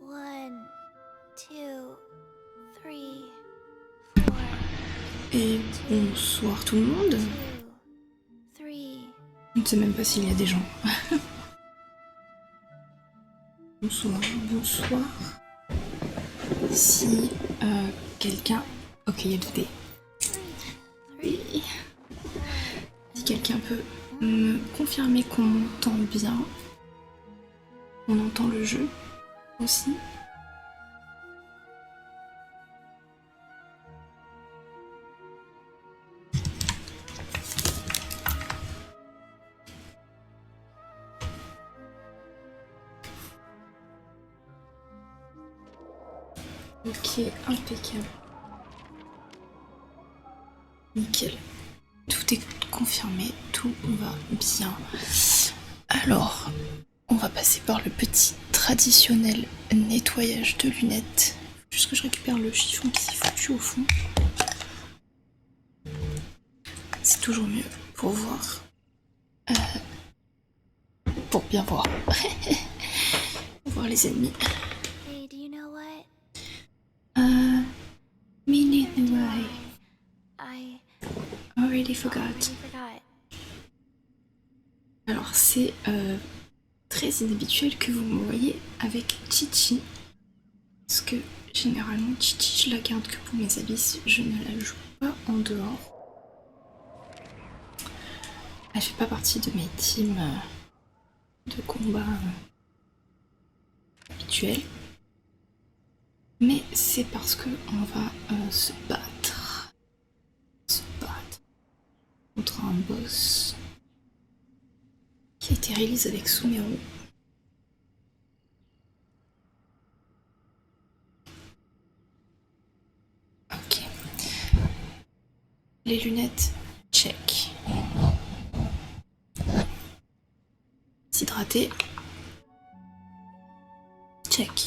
One, two, three, Et bonsoir tout le monde. Je ne sais même pas s'il y a des gens. Bonsoir, bonsoir. Si quelqu'un... Ok, il y a le dé. Oui. Si quelqu'un peut me confirmer qu'on m'entend bien. On entend le jeu aussi. Ok, impeccable. Nickel. Tout est confirmé, tout va bien. Alors, on va passer par le petit traditionnel nettoyage de lunettes. Faut juste que je récupère le chiffon qui s'est foutu au fond. C'est toujours mieux pour voir. Pour bien voir. Pour voir les ennemis. Hey, do you know what? Me neither. I Already forgot. forgot. Alors c'est très inhabituel que vous me voyez avec Chichi. Parce que généralement Chichi je la garde que pour mes abysses, je ne la joue pas en dehors. Elle fait pas partie de mes teams de combat habituels. Mais c'est parce que on va se battre contre un boss qui a été réalisé avec Cyno. Ok. Les lunettes, check. S'hydrater, check.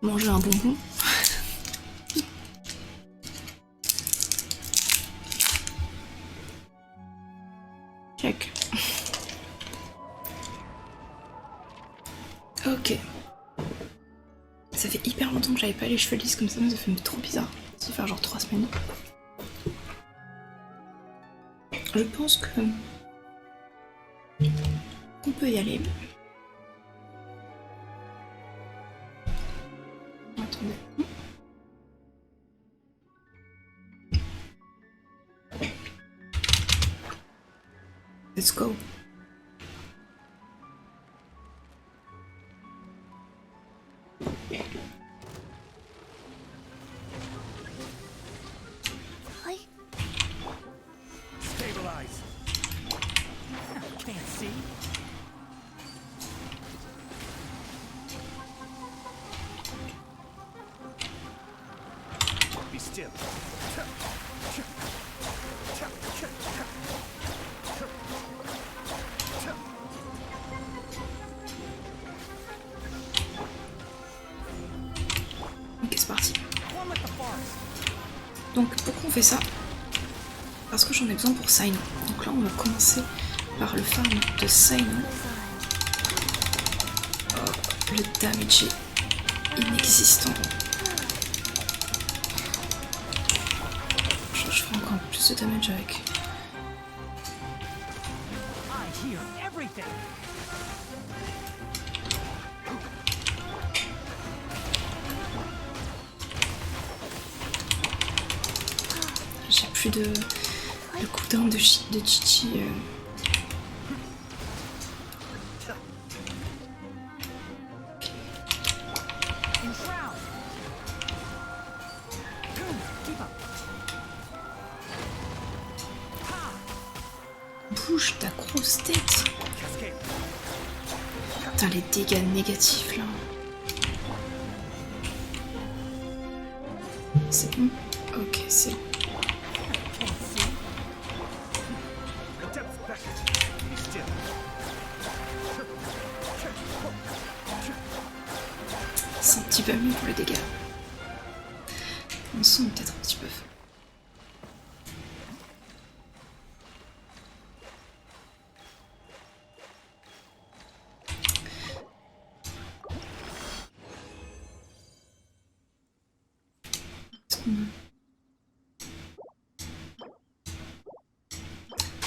Manger un bonbon. Check. Ok. Ça fait hyper longtemps que j'avais pas les cheveux lisses comme ça, mais ça fait trop bizarre. Ça fait faire genre 3 semaines. Je pense que on peut y aller. Attendez. Let's go. Stabilize. Can't see. Be still. Ok, c'est parti. Donc pourquoi on fait ça? Parce que j'en ai besoin pour Cyno. Donc là on va commencer par le farm de Cyno. Oh, le damage est inexistant. Je ferai encore plus de damage avec. J'ai plus de cooldown de Chichi. Bouge ta grosse tête. Putain, les dégâts négatifs là. C'est bon? Ok, c'est bon. C'est un petit peu mieux pour les dégâts. On sent peut-être un petit peu.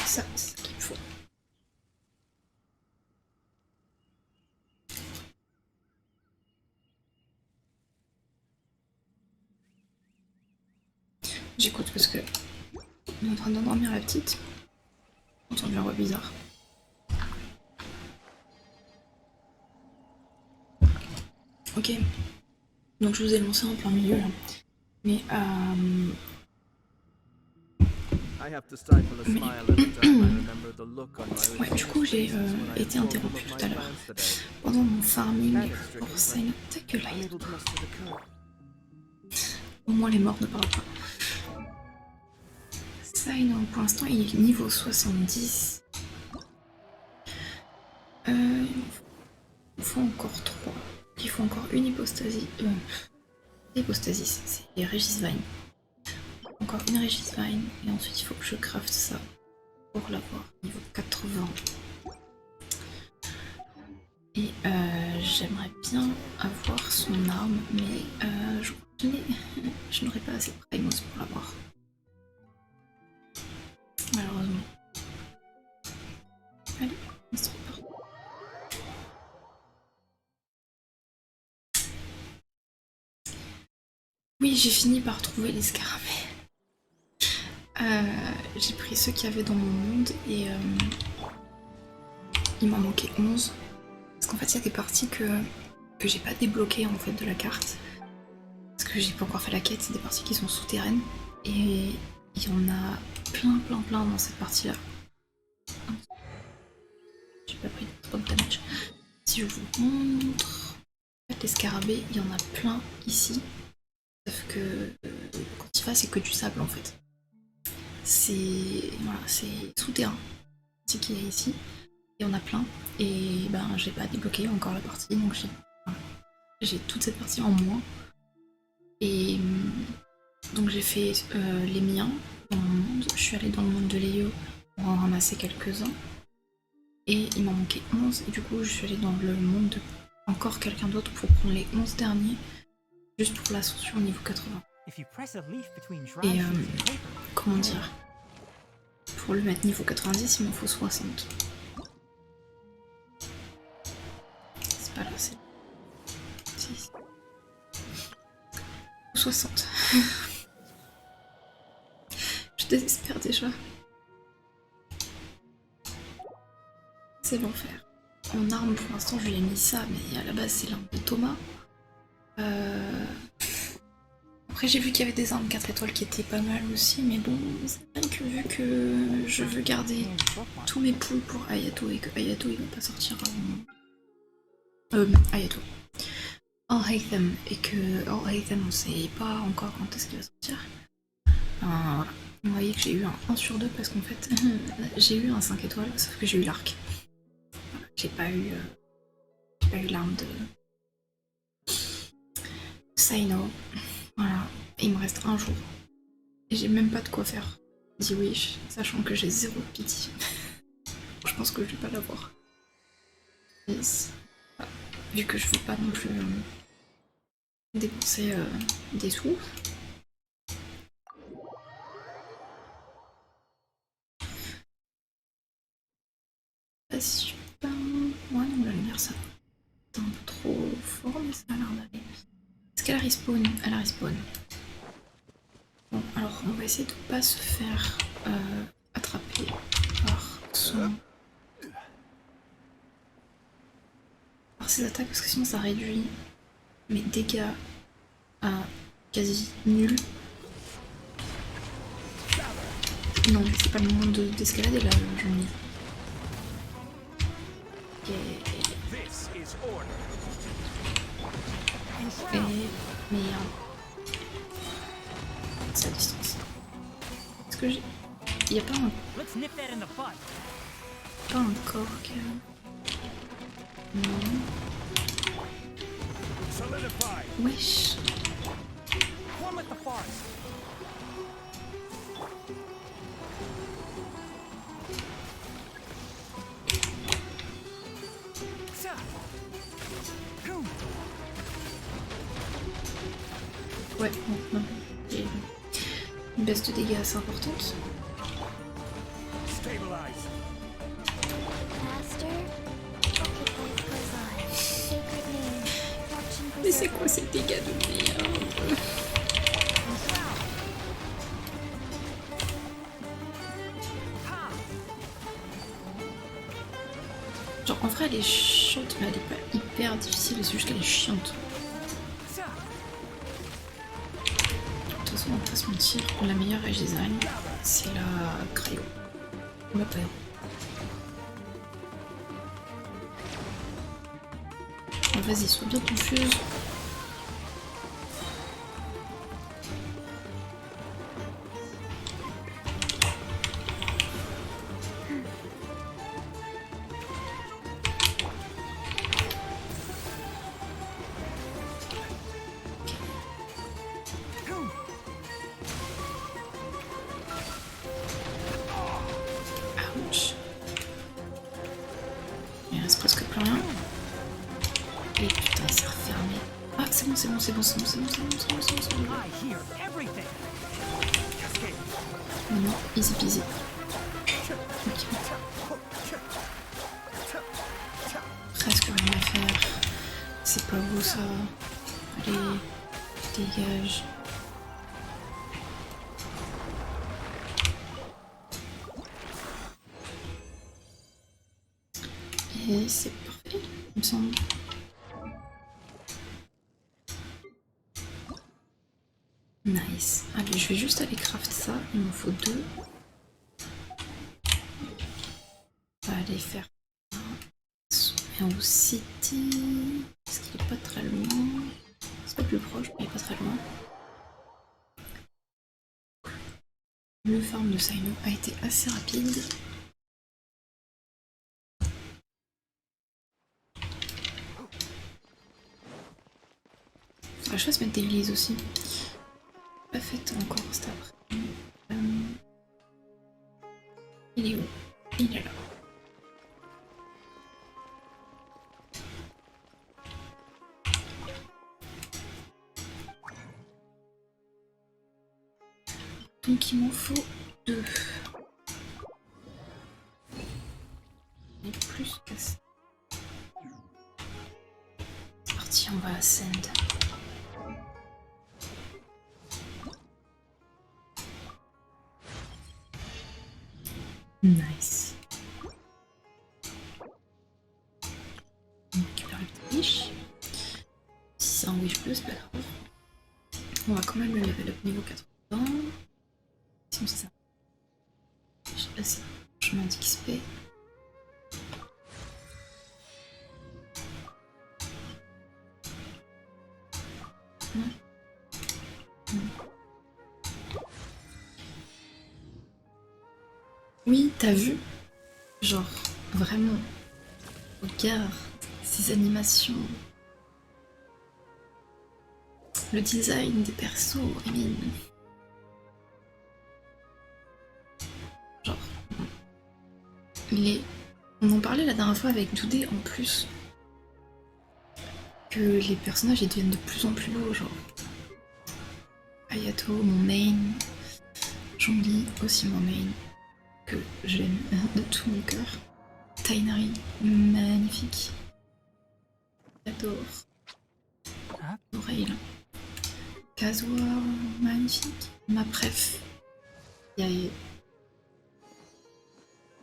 Ça, c'est ce qu'il faut. J'écoute parce que on est en train d'endormir la petite. On entend une voix bizarre. Ok. Donc je vous ai lancé en plein milieu là. Mais ouais, du coup j'ai été interrompue tout à l'heure pendant mon farming pour Cyno. Ta gueule là, il est... Au moins les morts ne parlent pas. Cyno, pour l'instant il est niveau 70. Il me faut encore 3. Il faut encore une hypostasie. Hypostasis, c'est Régisvine. Encore une Régisvine. Et ensuite il faut que je craft ça pour l'avoir niveau 80. Et j'aimerais bien avoir son arme, mais je n'aurai pas assez de primos pour l'avoir. Malheureusement. Allez, on se repart. Oui, j'ai fini par trouver les scarabées. J'ai pris ceux qu'il y avait dans mon monde et il m'en manquait 11. Parce qu'en fait, il y a des parties que j'ai pas débloquées en fait de la carte. Parce que j'ai pas encore fait la quête, c'est des parties qui sont souterraines. Et il y en a plein dans cette partie-là. J'ai pas pris trop de damage. Si je vous montre... En fait, les scarabées, il y en a plein ici. Sauf que quand il va, c'est que du sable en fait. C'est voilà, c'est souterrain. C'est qu'il y a ici. Et on a plein. Et ben j'ai pas débloqué encore la partie, donc j'ai toute cette partie en moins. Et donc j'ai fait les miens dans mon monde. Je suis allée dans le monde de Léo pour en ramasser quelques-uns. Et il m'en manquait 11. Et du coup je suis allée dans le monde de encore quelqu'un d'autre pour prendre les 11 derniers. Juste pour l'ascension au niveau 80. Et comment dire, pour le mettre niveau 90, il m'en faut 60. C'est pas là, c'est 6. 60. Je désespère déjà. C'est l'enfer. En arme, pour l'instant, je lui ai mis ça, mais à la base, c'est l'arme de Thomas. Après j'ai vu qu'il y avait des armes 4 étoiles qui étaient pas mal aussi, mais bon, c'est vrai que vu que je veux garder tous mes poules pour Hayato et que Hayato il va pas sortir Hayato. All-Haytham, et que All-Haytham on sait pas encore quand est-ce qu'il va sortir. Voilà. Vous voyez que j'ai eu un 1 sur 2 parce qu'en fait j'ai eu un 5 étoiles, sauf que j'ai eu l'arc. Voilà, j'ai pas eu l'arme de Cyno. Voilà, et il me reste un jour. Et j'ai même pas de quoi faire The Wish, sachant que j'ai 0 pity. Je pense que je vais pas l'avoir. Yes. Voilà. Vu que je veux pas non plus dépenser des sous. Ah, si je peux pas... Ouais, non, la lumière, ça c'est un peu trop fort, mais ça a l'air d'aller. Est-ce qu'elle respawn? Elle respawn. Bon, alors on va essayer de pas se faire attraper par ses attaques, parce que sinon ça réduit mes dégâts à quasi nul. Non, c'est pas le moment d'escalader là, j'en ai. Et merde. C'est à distance. Est-ce que j'ai... Y'a pas un... Pas un corps qui... Non. Wesh. split the forest. Ouais, bon, non. Et une baisse de dégâts assez importante. Stabilize. Master, okay, place goes on. Sacred name, watch and Mais c'est preserve. quoi ces dégâts de merde? Genre en vrai elle est chiante mais elle est pas hyper difficile, c'est juste qu'elle est chiante. De toute façon on va pas se mentir, la meilleure rage design c'est la cryo. On l'a pas. Oh, vas-y, sois bien confuse. Ouch. Il reste presque plus rien. Et putain, c'est refermé. Ah, c'est bon, c'est bon, c'est bon, c'est bon, c'est bon, c'est bon, c'est bon, c'est bon, c'est bon. I hear everything. Cascade. Non, easy peasy. Ok. Presque rien à faire. C'est pas beau ça. Allez, dégage. Et c'est parfait, il me semble. Nice. Allez, je vais juste aller craft ça. Il m'en faut 2. On va aller faire un au city. Parce qu'il est pas très loin. C'est pas plus proche, mais il est pas très loin. Le farm de Cyno a été assez rapide. Faudra que je fasse mettre des églises aussi. Pas faite encore cet après. Il est où? Il est là. Donc il m'en faut 2. Et plus que ça. C'est parti, on va ascend. Nice. On récupère le petit wish. Si c'est un wish bleu, c'est pas grave. On va quand même le level up niveau 80. Sinon c'est ça. J'ai assez de chemin d'XP. Non. Oui, t'as vu? Genre, vraiment, regarde ces animations. Le design des persos, I mean. Genre, on en parlait la dernière fois avec Doudé en plus. Que les personnages ils deviennent de plus en plus beaux, genre. Ayato, mon main. Zhongli, aussi mon main. Que j'aime de tout mon cœur. Tainari, magnifique. J'adore. Oreille. Kazuha, magnifique. Ma préf. Yae.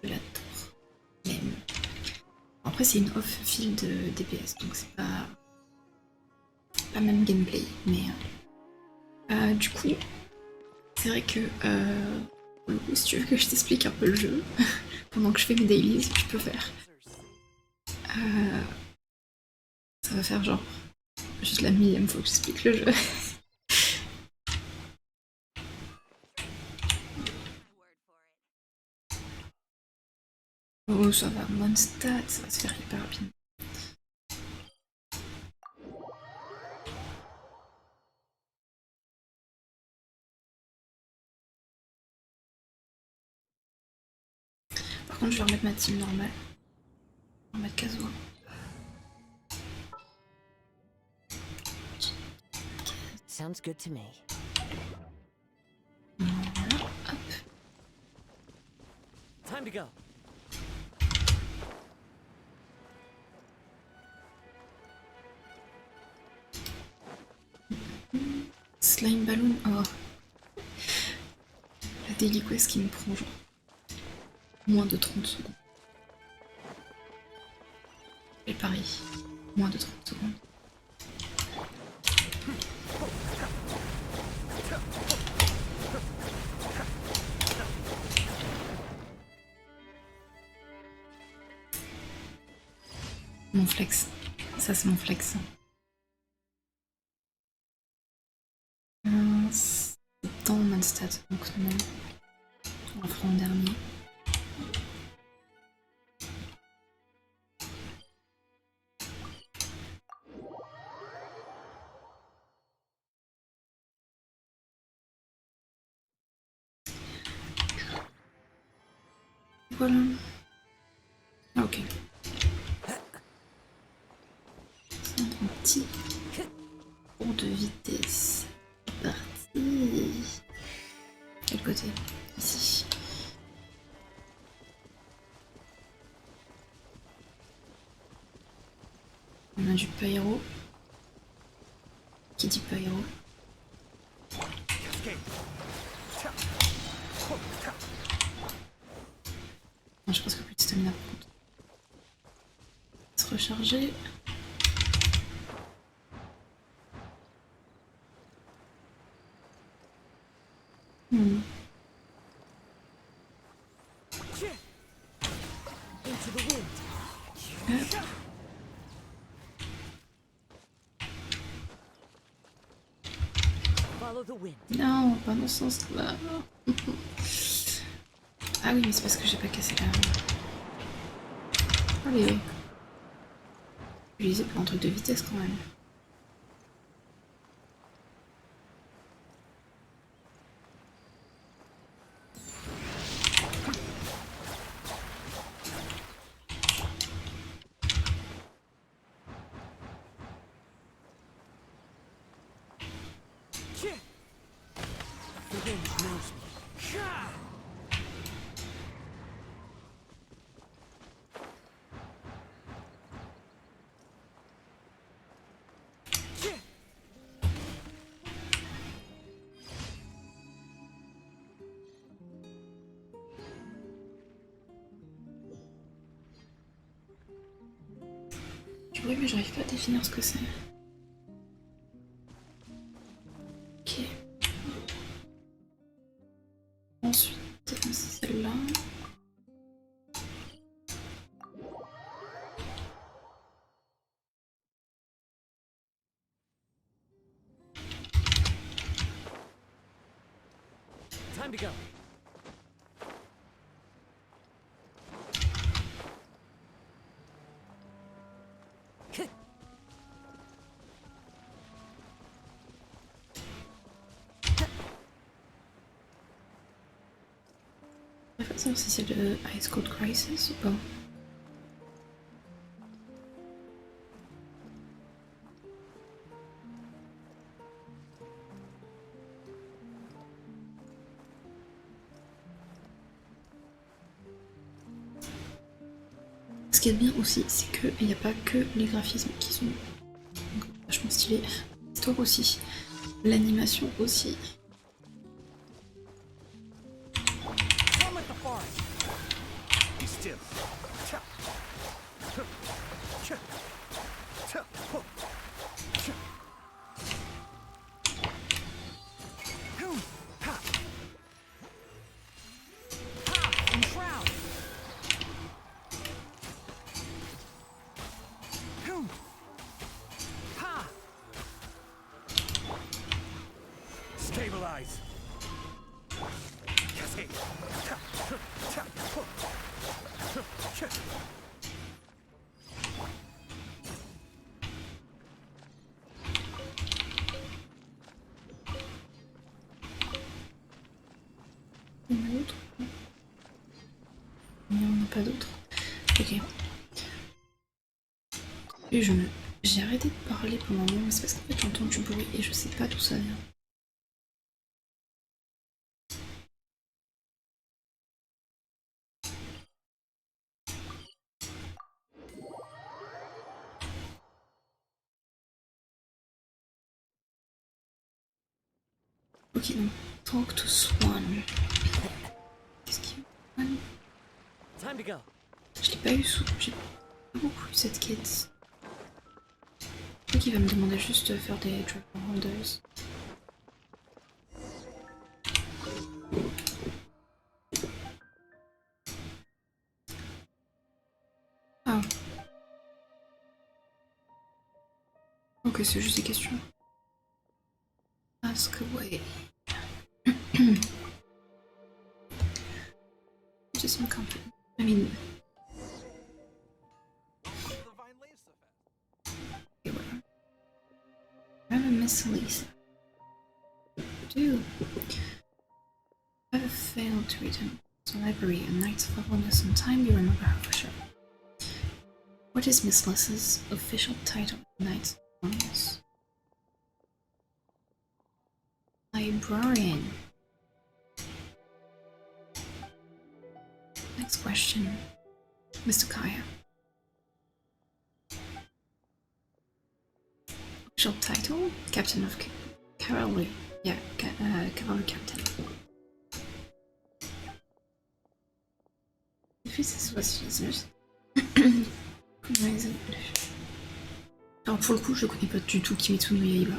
Je l'adore. Même. Après c'est une off-field de DPS, donc c'est pas même gameplay, mais du coup, c'est vrai que pour le coup, si tu veux que je t'explique un peu le jeu, pendant que je fais mes dailies, je peux faire. Ça va faire genre juste la millième fois que j'explique le jeu. Oh, ça va, mon stat, ça va se faire hyper rapidement. contre, je vais remettre ma team normale. Je vais remettre Kazuo. Sounds good to me. Voilà, hop. Time to go. Slime Balloon, oh. La Daily Quest qui me prend genre moins de 30 secondes. Et pareil, moins de 30 secondes. Mon flex, ça c'est mon flex. C'est dans mon stat, donc non. On le fera en dernier. Voilà. Ah, ok. C'est un petit cours de vitesse. C'est parti. Quel côté? Ici. On a du pyro. Qui dit pyro? Non, j'ai presque plus de stamina par contre. Se recharger. Into the wind. Hop. Follow the wind. Non, pas dans ce sens-là. Ah oui, mais c'est parce que j'ai pas cassé la... Allez. Utilisé pour un truc de vitesse quand même. The wind knows me. Du bruit, mais j'arrive pas à définir ce que c'est. Ok. Ensuite, c'est celle-là. Time to go. Je vais savoir si c'est le Ice Cold Crisis ou pas. Ce qui est bien aussi, c'est qu'il n'y a pas que les graphismes qui sont vachement stylés. L'histoire aussi. L'animation aussi. Come at the forest. Be still. Stabilize. Il y en a d'autres. Il y en a pas d'autres. Ok. Et j'ai arrêté de parler pendant un moment, mais c'est parce qu'en fait j'entends du bruit et je sais pas d'où ça vient. Ok, donc talk to Swan. Qu'est-ce qu'il y a? Time to go. Je l'ai pas eu sous. J'ai pas beaucoup eu cette quête. Je crois qu'il va me demander juste de faire des Dragon Holders. Ah. Ok, c'est juste des questions. Ask away. Just some company. I mean. Okay, whatever. I have a Miss Lisa. Dude. I have failed to return to the library and Knights of Wellness on time. You remember her for sure. What is Miss Lisa's official title? Knights of Wellness. Librarian. Next question. Mr. Kaya. Official title? Captain of Cavalry. Yeah, Cavalry Captain. Alors pour le coup, je connais pas du tout Kimetsu no Yaiba.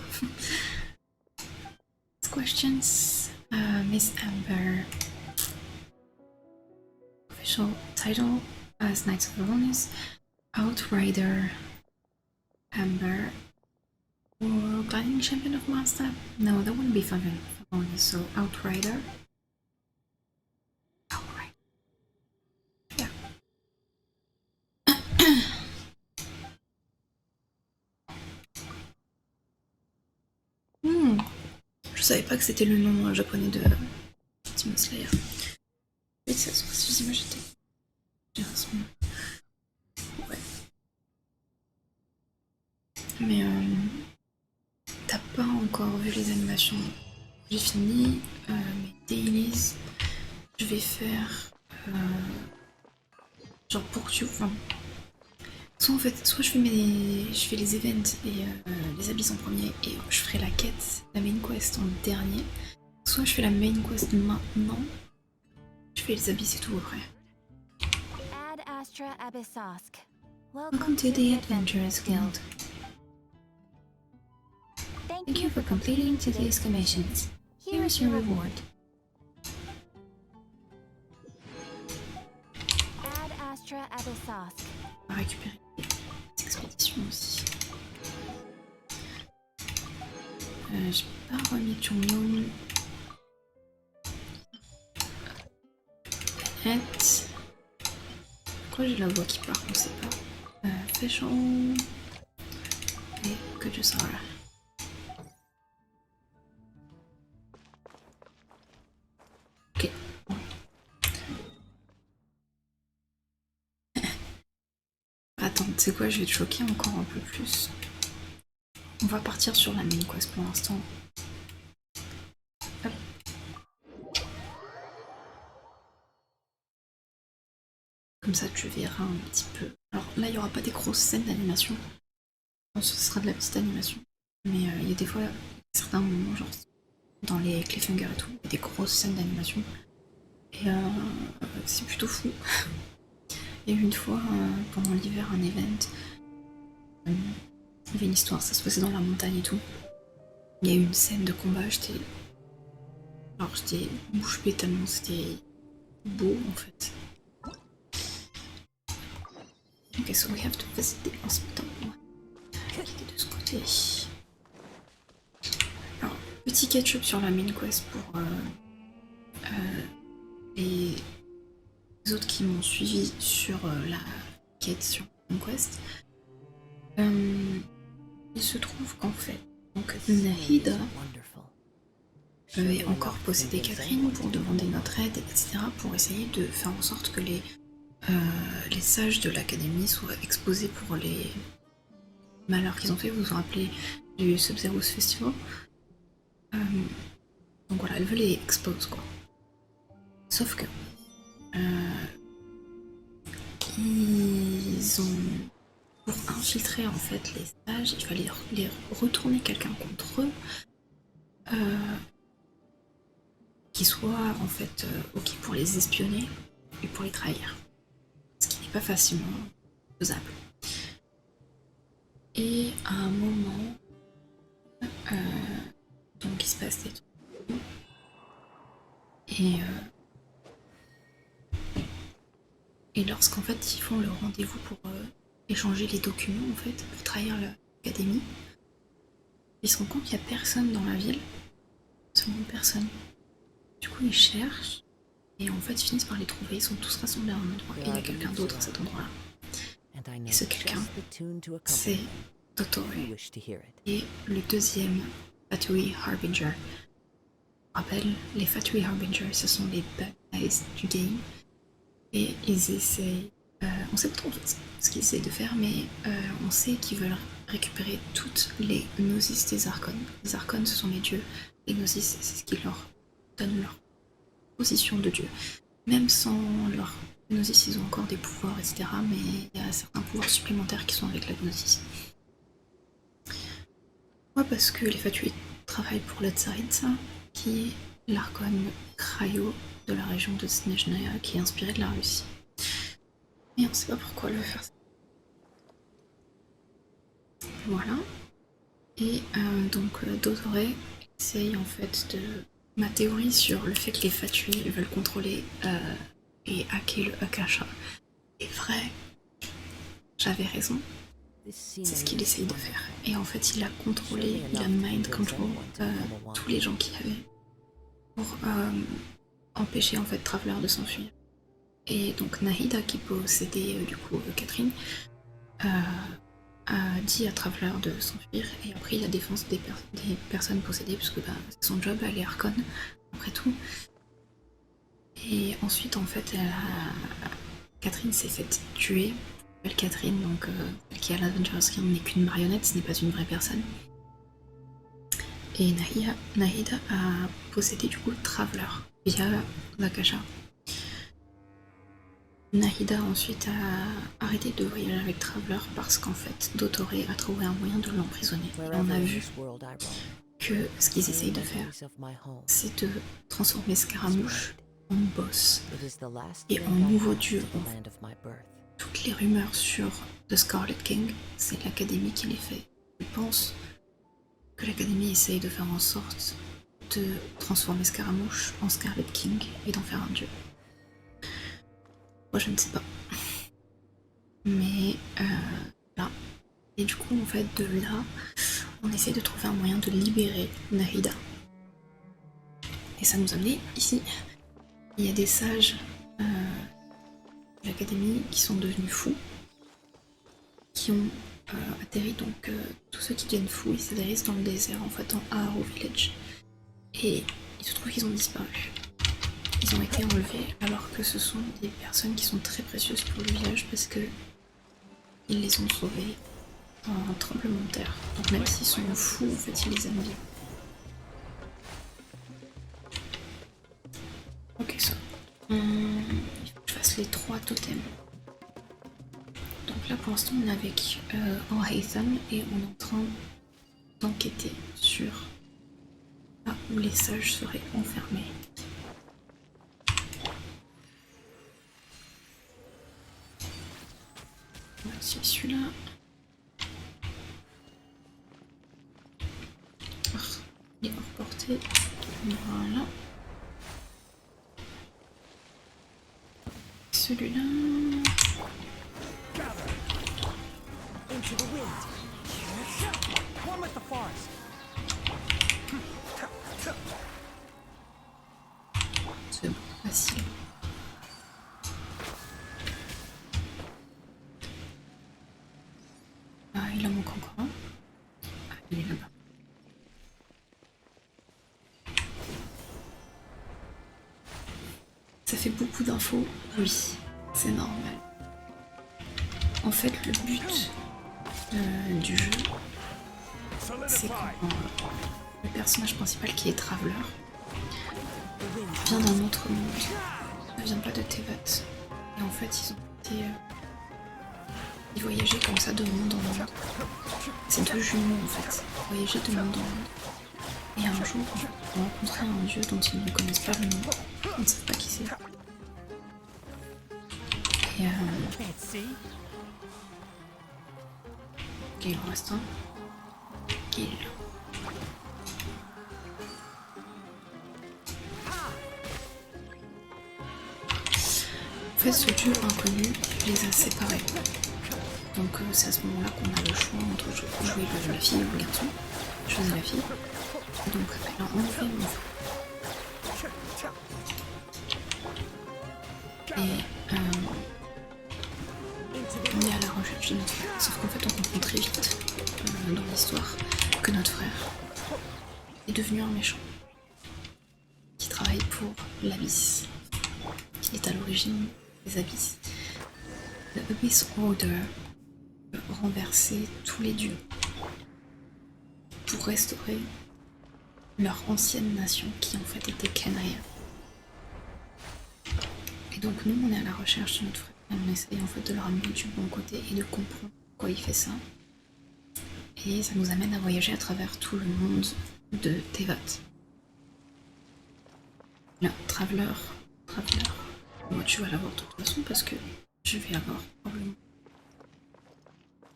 Questions. Miss Amber. Official title as Knights of Wellness. Outrider. Amber. Or Gliding Champion of Master? No, that wouldn't be fun. So Outrider. Outrider. Yeah. Je savais pas que c'était le nom japonais de Demon Slayer. Et ça se passe, je j'étais. Ouais. Mais t'as pas encore vu les animations. J'ai fini mes dailies. Je vais faire genre pour que tu. Enfin, soit en fait, soit je fais les events et les abyss en premier et je ferai la quête, la main quest en dernier. Soit je fais la main quest maintenant. Je fais les abyss et tout après. Ad Astra Abyssosk. Welcome to the Adventurers Guild. Thank you for completing today's commissions. Here is your reward. Ad Astra Abyssosk. On va récupérer les expéditions aussi. J'ai pas remis Chongyon. Planète. Pourquoi j'ai la voix qui part, on sait pas. Fashion. Et que je serai là. Ok. Attends, tu sais quoi, je vais te choquer encore un peu plus. On va partir sur la main quest pour l'instant. Hop. Comme ça, tu verras un petit peu. Alors là, il n'y aura pas des grosses scènes d'animation. Ce sera de la petite animation. Mais il y a des fois, certains moments, genre dans les cliffhangers et tout, il y a des grosses scènes d'animation. Et c'est plutôt fou. Il y a eu une fois, pendant l'hiver, un event. Il y avait une histoire, ça se passait dans la montagne et tout. Il y a eu une scène de combat, j'étais bouche bée tellement c'était beau en fait. Ok, so we have to visit the hospital. Qui est de ce côté. Alors, petit catch-up sur la main quest pour les autres qui m'ont suivi sur la quête sur la main quest. Il se trouve qu'en fait, donc Nahida avait encore possédé Catherine pour demander notre aide, etc. pour essayer de faire en sorte que les les sages de l'académie soient exposés pour les malheurs qu'ils ont fait. Vous vous rappelez du Sub-Zero's Festival? Donc voilà, elle veut les expose quoi. Sauf que ils ont, pour infiltrer en fait les sages, il fallait les retourner quelqu'un contre eux qui soit en fait ok pour les espionner et pour les trahir. Ce qui n'est pas facilement faisable. Et à un moment, donc il se passe des trucs. Et lorsqu'en fait ils font le rendez-vous pour échanger les documents en fait, pour trahir l'académie, ils se rendent compte qu'il n'y a personne dans la ville, absolument personne. Du coup ils cherchent, et en fait ils finissent par les trouver, ils sont tous rassemblés à un endroit, et il y a quelqu'un d'autre à cet endroit-là. Et ce quelqu'un, c'est Totoro, et le deuxième Fatui Harbinger. Je rappelle, les Fatui Harbinger, ce sont les bad guys du game, et ils essayent, on sait pas trop ce qu'ils essayent de faire, mais on sait qu'ils veulent récupérer toutes les gnosis des Archons. Les Archons, ce sont les dieux, les gnosis, c'est ce qui leur donne leur position de dieu. Même sans leur gnosis, ils ont encore des pouvoirs, etc., mais il y a certains pouvoirs supplémentaires qui sont avec la gnosis. Ouais, parce que les Fatui travaillent pour la Tsaritsa, qui est l'Archon cryo de la région de Snezhnaya, qui est inspiré de la Russie. Et on sait pas pourquoi elle veut faire ça. Voilà. Et donc Dotore essaye en fait de... Ma théorie sur le fait que les Fatui veulent contrôler et hacker le Akasha est vraie. J'avais raison. C'est ce qu'il essaye de faire. Et en fait, il a contrôlé, il a mind control tous les gens qu'il y avait pour empêcher en fait Traveler de s'enfuir. Et donc Nahida, qui possédait du coup Catherine, a dit à Traveler de s'enfuir et a pris la défense des personnes possédées, puisque bah, c'est son job, elle est Archon, après tout. Et ensuite, en fait, Catherine s'est faite tuer. Catherine, donc qui a l'Avengers Guild, n'est qu'une marionnette, ce n'est pas une vraie personne. Et Nahida a possédé du coup Traveler via l'Akasha. Nahida ensuite a arrêté de voyager avec Traveler parce qu'en fait Dotore a trouvé un moyen de l'emprisonner. Et on a vu que ce qu'ils essayent de faire, c'est de transformer Scaramouche en boss et en nouveau dieu. Toutes les rumeurs sur The Scarlet King, c'est l'académie qui les fait. Je pense que l'académie essaye de faire en sorte de transformer Scaramouche en Scarlet King et d'en faire un dieu. Moi je ne sais pas. Mais là. Et du coup en fait de là, on essaye de trouver un moyen de libérer Nahida. Et ça nous a amené ici. Il y a des sages de l'académie qui sont devenus fous, qui ont atterri, donc tous ceux qui deviennent fous, ils s'atterrissent dans le désert en fait en Aharo Village. Et il se trouve qu'ils ont disparu. Ils ont été enlevés alors que ce sont des personnes qui sont très précieuses pour le village parce que ils les ont sauvés en tremblement de terre. Donc même s'ils sont fous, en fait, ils les aiment bien. Ok, ça. Il faut que je fasse les 3 totems. Donc là, pour l'instant, on est avec Haytham et on est en train d'enquêter sur là où les sages seraient enfermés. Voici celui-là. Il est hors portée. Voilà. Celui-là. Into the wind. One with the forest. C'est bon, facile. Ah, il en manque encore un. Ah, il est là-bas. Ça fait beaucoup d'infos, oui. C'est normal. En fait, le but du jeu, c'est quand le personnage principal qui est Traveler vient d'un autre monde, ne vient pas de Tevat. Et en fait, ils ont été ils voyageaient comme ça de monde en monde. C'est deux jumeaux en fait, voyager de monde en monde. Et un jour, ils ont rencontré un dieu dont ils ne connaissent pas le nom, ils ne savent pas qui c'est. Et Can't see. il en reste un. Il. En fait, ce dieu inconnu les a séparés. Donc c'est à ce moment-là qu'on a le choix entre jouer la fille ou le garçon. Je faisais la fille. Donc elle a enlevé mon frère. Et on est à la recherche de notre frère. Sauf qu'en fait on comprend très vite dans l'histoire que notre frère est devenu un méchant. Qui travaille pour l'Abyss. Qui est à l'origine des Abysses. Le Abyss Order peut renverser tous les dieux pour restaurer leur ancienne nation qui en fait était Kenria. Et donc nous on est à la recherche de notre frère et on essaye en fait de le ramener du bon côté et de comprendre pourquoi il fait ça. Et ça nous amène à voyager à travers tout le monde de Tevat. Là, Traveler, moi tu vas l'avoir de toute façon parce que je vais avoir probablement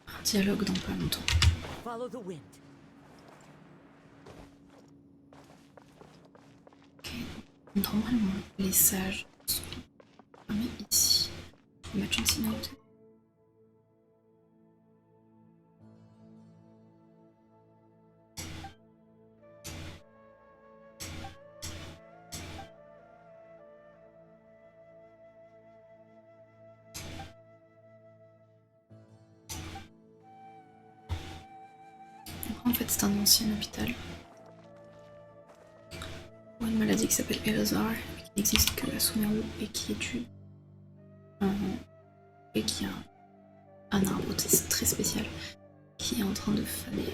un dialogue dans pas longtemps. Follow the wind. Ok, normalement les sages sont mis ici. Je vais mettre un Cyno. En fait, c'est un ancien hôpital pour une maladie qui s'appelle Elazar, qui n'existe que à Sumeru et qui est due et qui a un arbre très spécial qui est en train de faner.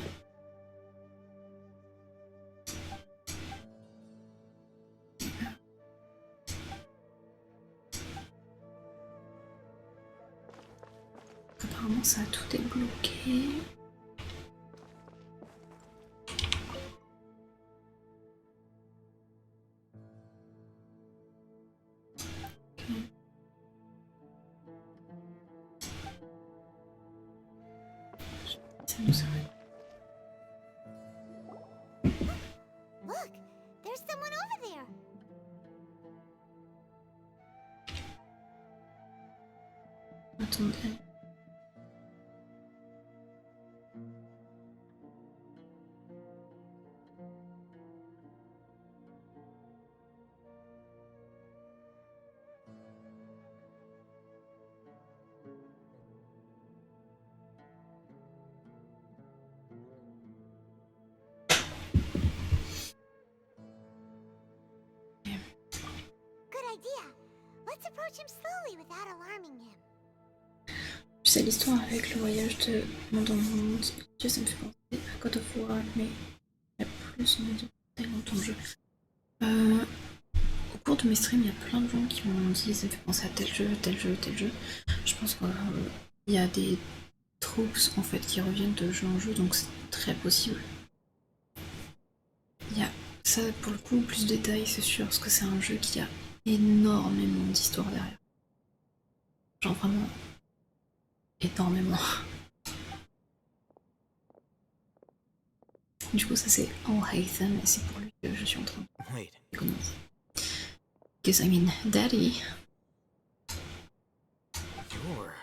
Apparemment, ça a tout débloqué. Look, there's someone over there. Attendez. Good idea. Let's approach him slowly without alarming him. Tu sais l'histoire avec le voyage de monde en monde, tu sais, ça me fait penser à God of War, mais il y a plus de tellement de jeux. Au cours de mes streams, il y a plein de gens qui m'ont dit ça me fait penser à tel jeu, tel jeu, tel jeu. Je pense qu'il y a des tropes en fait qui reviennent de jeu en jeu, donc c'est très possible. Il y a ça pour le coup, plus de détails c'est sûr, parce que c'est un jeu qui a énormément d'histoire derrière. Genre vraiment énormément. Du coup ça c'est HYAKKUNIN et c'est pour lui que je suis en train Wait. d'économiser. Because I mean, Daddy. You're...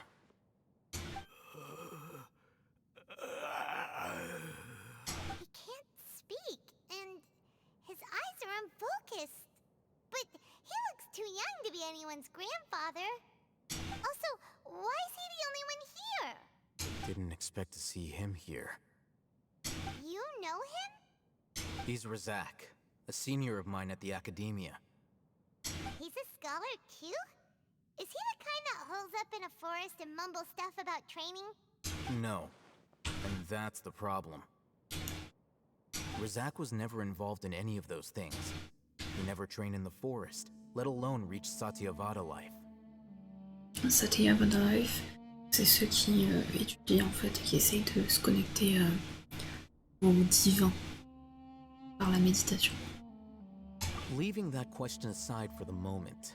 He can't speak, and his eyes are unfocused. But he looks too young to be anyone's grandfather. Also, why is he the only one here? Didn't expect to see him here. You know him? He's Razak, a senior of mine at the academia. He's a scholar too? Is he the kind that holes up in a forest and mumble stuff about training? No. And that's the problem. Razak was never involved in any of those things. He never trained in the forest, let alone reach Satyavada life. Satyavada Life, c'est ceux qui étudient en fait et qui essayent de se connecter au divin par la méditation. Leaving that question aside for the moment,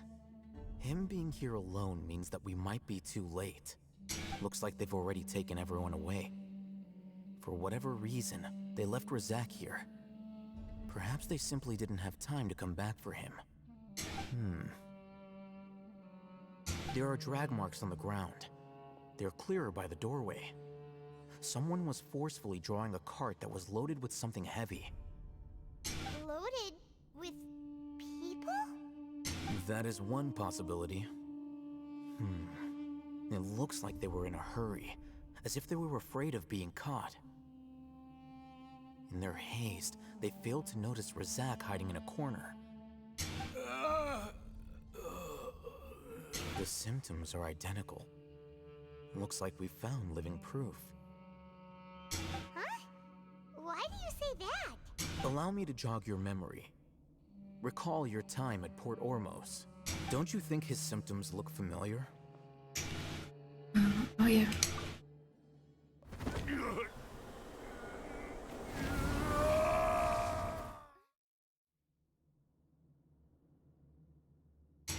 him being here alone means that we might be too late. Looks like they've already taken everyone away. For whatever reason, they left Razak here. Perhaps they simply didn't have time to come back for him. There are drag marks on the ground. They're clearer by the doorway. Someone was forcefully drawing a cart that was loaded with something heavy. Loaded with people? That is one possibility. It looks like they were in a hurry, as if they were afraid of being caught. In their haste, they failed to notice Razak hiding in a corner. The symptoms are identical. Looks like we found living proof. Huh? Why do you say that? Allow me to jog your memory. Recall your time at Port Ormos. Don't you think his symptoms look familiar? Oh yeah.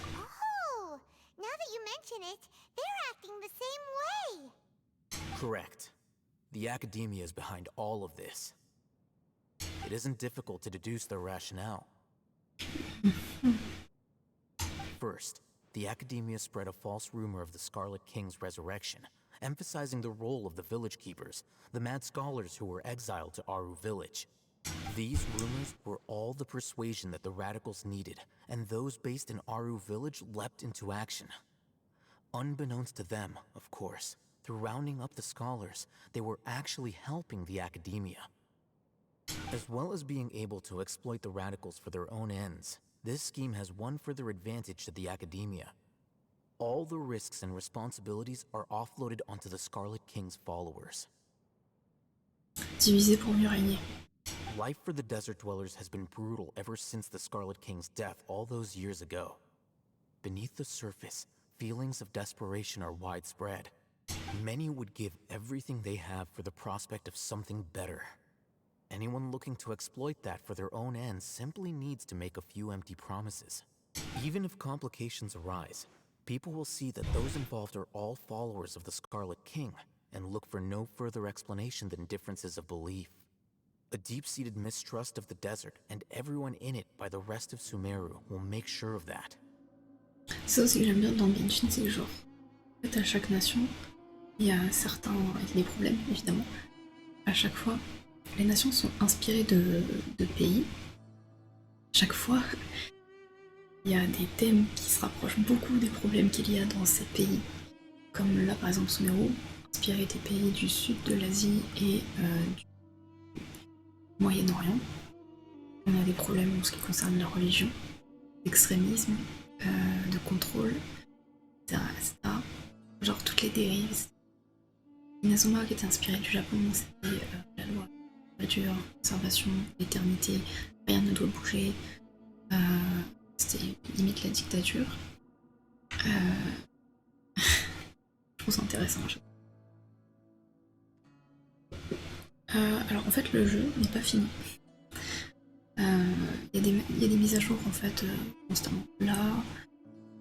Oh, now that you mention it, they're acting the same way. Correct. The academia is behind all of this. It isn't difficult to deduce their rationale. First, the academia spread a false rumor of the Scarlet King's resurrection, emphasizing the role of the village keepers, the mad scholars who were exiled to Aru village. These rumors were all the persuasion that the radicals needed, and those based in Aru village leapt into action. Unbeknownst to them, of course, through rounding up the scholars, they were actually helping the academia. As well as being able to exploit the radicals for their own ends, this scheme has one further advantage to the academia. All the risks and responsibilities are offloaded onto the Scarlet King's followers. Divisé pour mieux régner. Life for the desert dwellers has been brutal ever since the Scarlet King's death all those years ago. Beneath the surface, feelings of desperation are widespread. Many would give everything they have for the prospect of something better. Anyone looking to exploit that for their own ends simply needs to make a few empty promises. Even if complications arise, people will see that those involved are all followers of the Scarlet King and look for no further explanation than differences of belief. A deep-seated mistrust of the desert and everyone in it by the rest of Sumeru will make sure of that. Ça aussi que j'aime bien dans Genshin, c'est que genre, en fait, à chaque nation, il y a des problèmes évidemment. À chaque fois, les nations sont inspirées de pays. Chaque fois, il y a des thèmes qui se rapprochent beaucoup des problèmes qu'il y a dans ces pays. Comme là par exemple Sumeru, inspiré des pays du sud de l'Asie et du Moyen-Orient. On a des problèmes en ce qui concerne la religion, l'extrémisme, de contrôle, etc., etc. Genre toutes les dérives. Inazuma qui était inspiré du Japon, c'était la loi, la dure, conservation, l'éternité, rien ne doit bouger. C'était limite la dictature. Je trouve ça intéressant. Alors en fait le jeu n'est pas fini. Il y a des mises à jour en fait constamment. Là,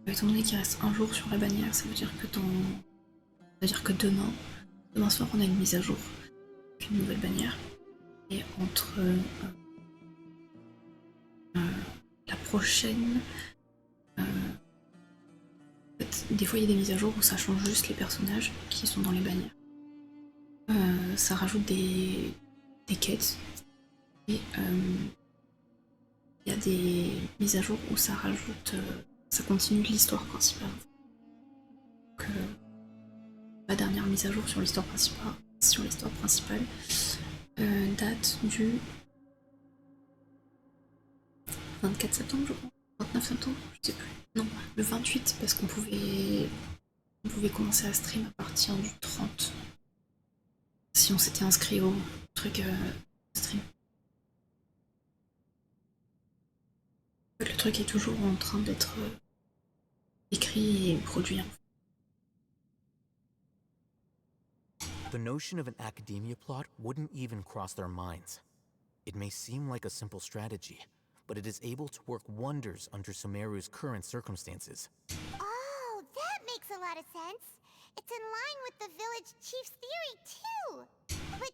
étant donné qu'il reste un jour sur la bannière, ça veut dire que demain soir on a une mise à jour, une nouvelle bannière. Et entre la prochaine, en fait, des fois il y a des mises à jour où ça change juste les personnages qui sont dans les bannières. Ça rajoute des quêtes et il y a des mises à jour où ça rajoute, ça continue l'histoire principale. Donc, la dernière mise à jour sur l'histoire principale date du 24 septembre, je crois. 29 septembre, je sais plus. Non, le 28 parce qu'on pouvait on pouvait commencer à stream à partir du 30. Si on s'était inscrit au truc stream. Le truc est toujours en train d'être écrit et produit. The notion of an academia plot wouldn't even cross their minds. It may seem like a simple strategy, but it is able to work wonders under Sumeru's current circumstances. Oh, that makes a lot of sense. It's in line with the village chief's theory, too. But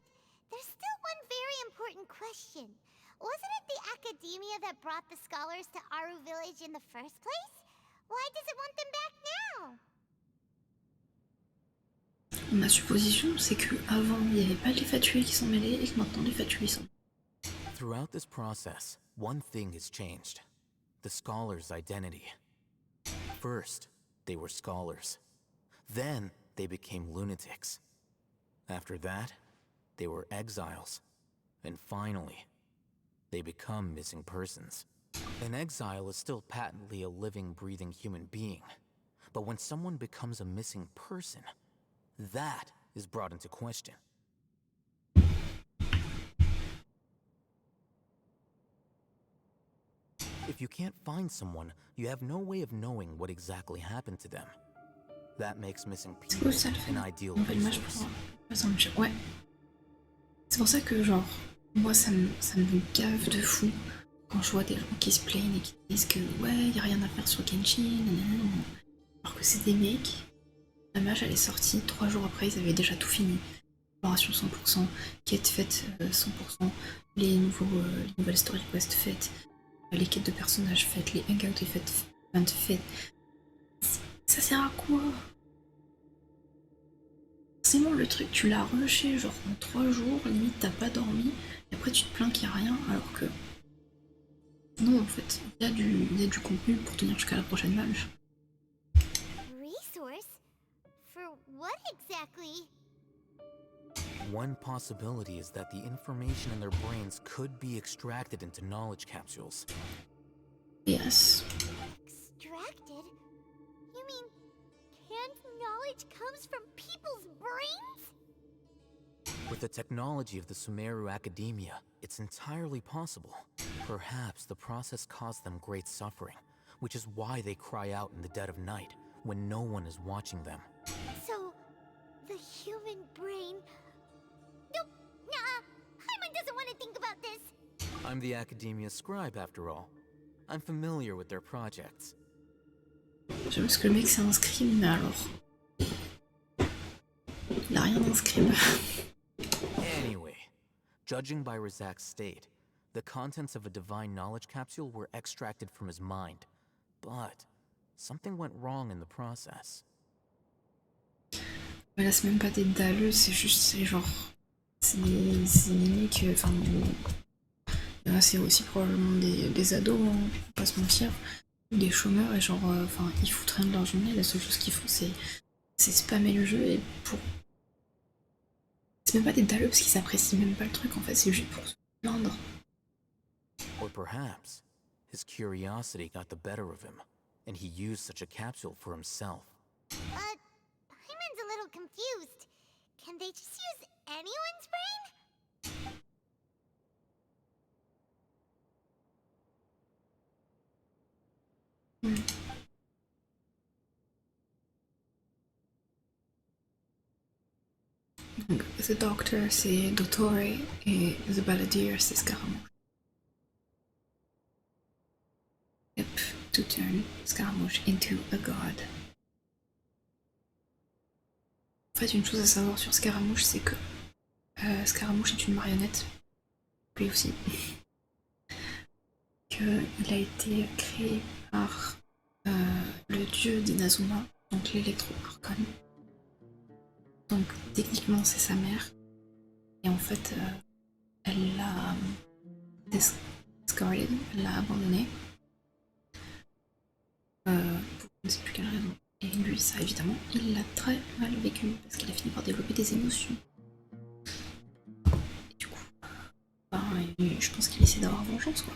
there's still one very important question. Wasn't it the academia that brought the scholars to Aru Village in the first place? Why does it want them back now? Ma supposition, c'est que avant il n'y avait pas les fatués qui sont mêlés et que maintenant les fatués sont. Throughout this process, one thing has changed: the scholars' identity. First, they were scholars. Then, they became lunatics. After that, they were exiles. And finally, they become missing persons. An exile is still patently a living, breathing human being. But when someone becomes a missing person, that is brought into question. If you can't find someone, you have no way of knowing what exactly happened to them. That makes missing people an ideal resource. Ouais. C'est pour ça que, genre, moi ça me gave de fou quand je vois des gens qui se plaignent et qui disent que ouais, y a rien à faire sur Genshin, nanana. Alors que c'est des mecs, la mage elle est sortie, 3 jours après ils avaient déjà tout fini. Exploration 100%, quête faite 100%, les nouvelles story quests faites, les quêtes de personnages faites, les hangouts faites. Ça sert à quoi? C'est bon, le truc, tu l'as rushé genre en 3 jours, limite t'as pas dormi, et après tu te plains qu'il y a rien, alors que... Non, en fait, il y a du contenu pour tenir jusqu'à la prochaine mage. Resource? For what exactly? One possibility is that the information in their brains could be extracted into knowledge capsules. Yes. Extracted? You mean canned knowledge comes from people's brains? With the technology of the Sumeru Academia, it's entirely possible. Perhaps the process caused them great suffering, which is why they cry out in the dead of night, when no one is watching them. So, the human brain... Nope, nah, Hyman doesn't want to think about this. I'm the Academia scribe, after all. I'm familiar with their projects. J'aime parce que le mec c'est un scrim, mais alors... Il a rien d'un scrim. Anyway, judging by Razak's state, the contents of a divine knowledge capsule were extracted from his mind. But something went wrong in the process. Mais là c'est même pas des dalleux, c'est juste, c'est genre... C'est des mecs, enfin... c'est aussi probablement des ados, hein, faut pas se mentir. Des chômeurs et genre, enfin, ils foutent rien de leur journée, la seule chose qu'ils font c'est spammer le jeu et pour... C'est même pas des dalleux parce qu'ils apprécient même pas le truc en fait, c'est juste pour se plaindre. Or perhaps his curiosity got the better of him, and he used such a capsule for himself. Hyman's a little confused. Can they just use anyone's brain? Donc, The Doctor c'est Dottore et The Balladeer c'est Scaramouche. Yep, to turn Scaramouche into a god. En fait, une chose à savoir sur Scaramouche, c'est que Scaramouche est une marionnette, lui aussi. Qu'il a été créé par le dieu d'Inazuma, donc l'électro-Archon. Donc techniquement c'est sa mère. Et en fait, elle l'a discarded, elle l'a abandonné. Pour je ne sais plus quelle raison. Et lui, ça évidemment, il l'a très mal vécu parce qu'il a fini par développer des émotions. Et du coup, je pense qu'il essaie d'avoir vengeance quoi.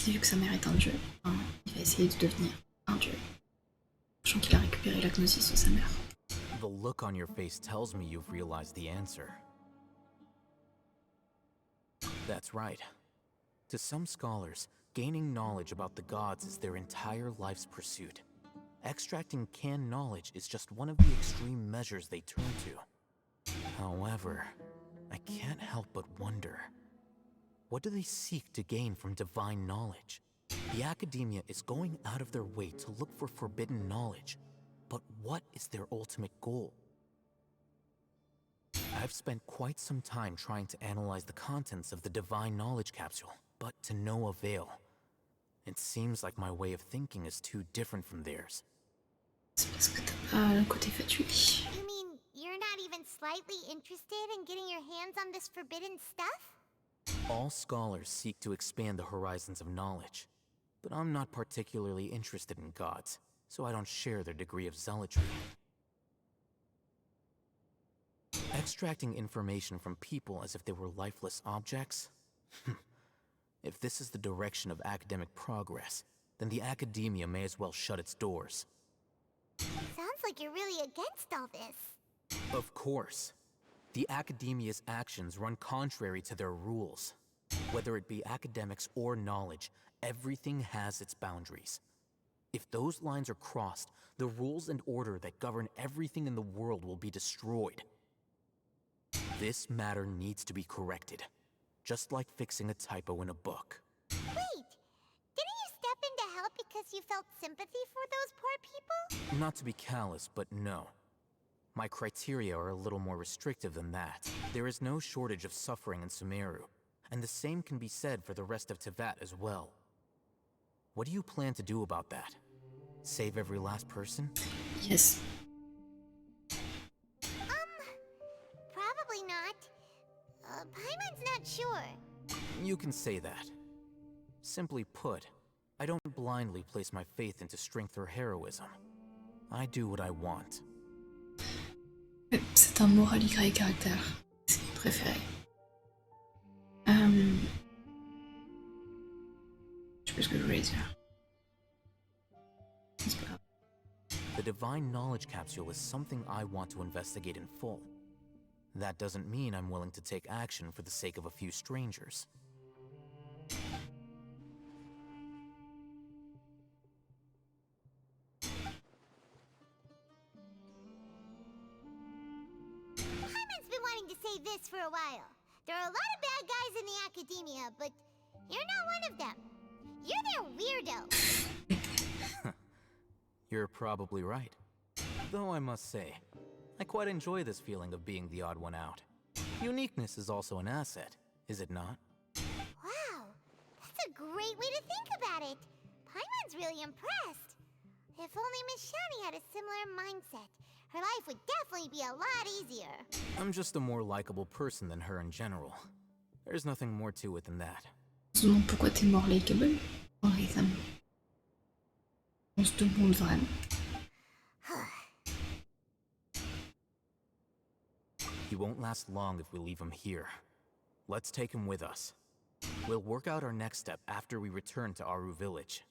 Et vu que sa mère est un dieu, il va essayer de devenir un dieu. Sachant qu'il a récupéré la gnosis de sa mère. The look on your face tells me you've realized the answer. That's right. To some scholars, gaining knowledge about the gods is their entire life's pursuit. Extracting canned knowledge is just one of the extreme measures they turn to. However, I can't help but wonder, what do they seek to gain from divine knowledge? The academia is going out of their way to look for forbidden knowledge, but what is their ultimate goal? I've spent quite some time trying to analyze the contents of the divine knowledge capsule, but to no avail. It seems like my way of thinking is too different from theirs. C'est parce que t'as pas le côté fatué. You mean you're not even slightly interested in getting your hands on this forbidden stuff? All scholars seek to expand the horizons of knowledge, but I'm not particularly interested in gods, so I don't share their degree of zealotry. Extracting information from people as if they were lifeless objects? If this is the direction of academic progress, then the academia may as well shut its doors. Sounds like you're really against all this. Of course. The academia's actions run contrary to their rules. Whether it be academics or knowledge, everything has its boundaries. If those lines are crossed, the rules and order that govern everything in the world will be destroyed. This matter needs to be corrected, just like fixing a typo in a book. Wait, didn't you step in to help because you felt sympathy for those poor people? Not to be callous, but no. My criteria are a little more restrictive than that. There is no shortage of suffering in Sumeru, and the same can be said for the rest of Teyvat as well. What do you plan to do about that? Save every last person? Yes. Probably not. Paimon's not sure. You can say that. Simply put, I don't blindly place my faith into strength or heroism. I do what I want. C'est un moral Y caractère. C'est mon préféré. Je sais pas ce que je voulais dire. C'est pas grave. The divine knowledge capsule is something I want to investigate in full. That doesn't mean I'm willing to take action for the sake of a few strangers. Paimon's been wanting to say this for a while. There are a lot of bad guys in the academia, but you're not one of them. You're their weirdo. You're probably right. Though I must say, I quite enjoy this feeling of being the odd one out. Uniqueness is also an asset, is it not? Wow, that's a great way to think about it. Paimon's really impressed. If only Miss Shani had a similar mindset, her life would definitely be a lot easier. I'm just a more likable person than her in general. There's nothing more to it than that. On se demande pourquoi t'es mort likeable. Oh, Ethan. On se demande vraiment. He won't last long if we leave him here. Let's take him with us. We'll work out our next step after we return to Aru Village.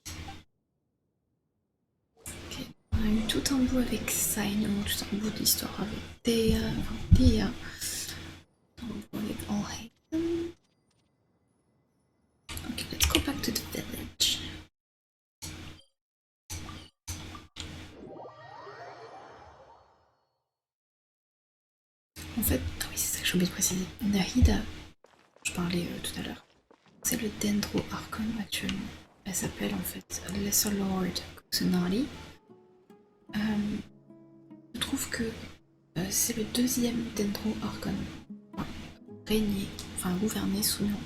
Ok. On a eu tout un bout avec Cyno, tout un bout d'histoire avec Thea. Tout un bout avec All. Ok, let's go back to the village. En fait, ah oui, c'est ça que j'ai oublié de préciser. Nahida, je parlais tout à l'heure, c'est le Dendro Archon actuellement. Elle s'appelle en fait Lesser Lord Kusanari. Je trouve que c'est le deuxième Dendro Archon régné, enfin gouverné sous nom.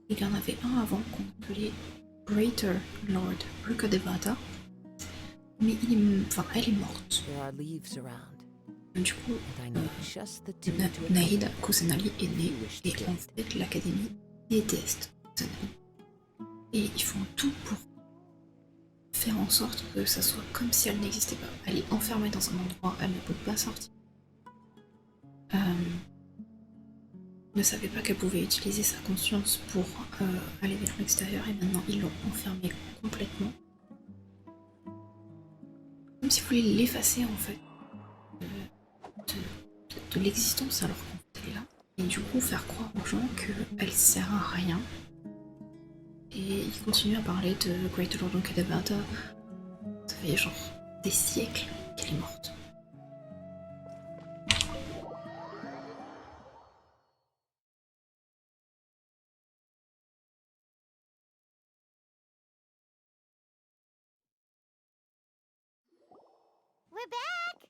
Il y en avait un avant qu'on appelait Greater Lord Rukadevata, mais elle est morte. There are leaves around, Du coup, and I know just the tune to Nahida Kusanali est née et en fait l'académie déteste Kusanali. Et ils font tout pour faire en sorte que ça soit comme si elle n'existait pas. Elle est enfermée dans un endroit, elle ne peut pas sortir. Ne savait pas qu'elle pouvait utiliser sa conscience pour aller vers l'extérieur et maintenant ils l'ont enfermée complètement. Comme si vous voulez l'effacer en fait de l'existence alors qu'en fait elle est là. Et du coup faire croire aux gens qu'elle sert à rien. Et il continue à parler de Great Lord Kadabata. Ça fait genre des siècles qu'elle est morte. We're back!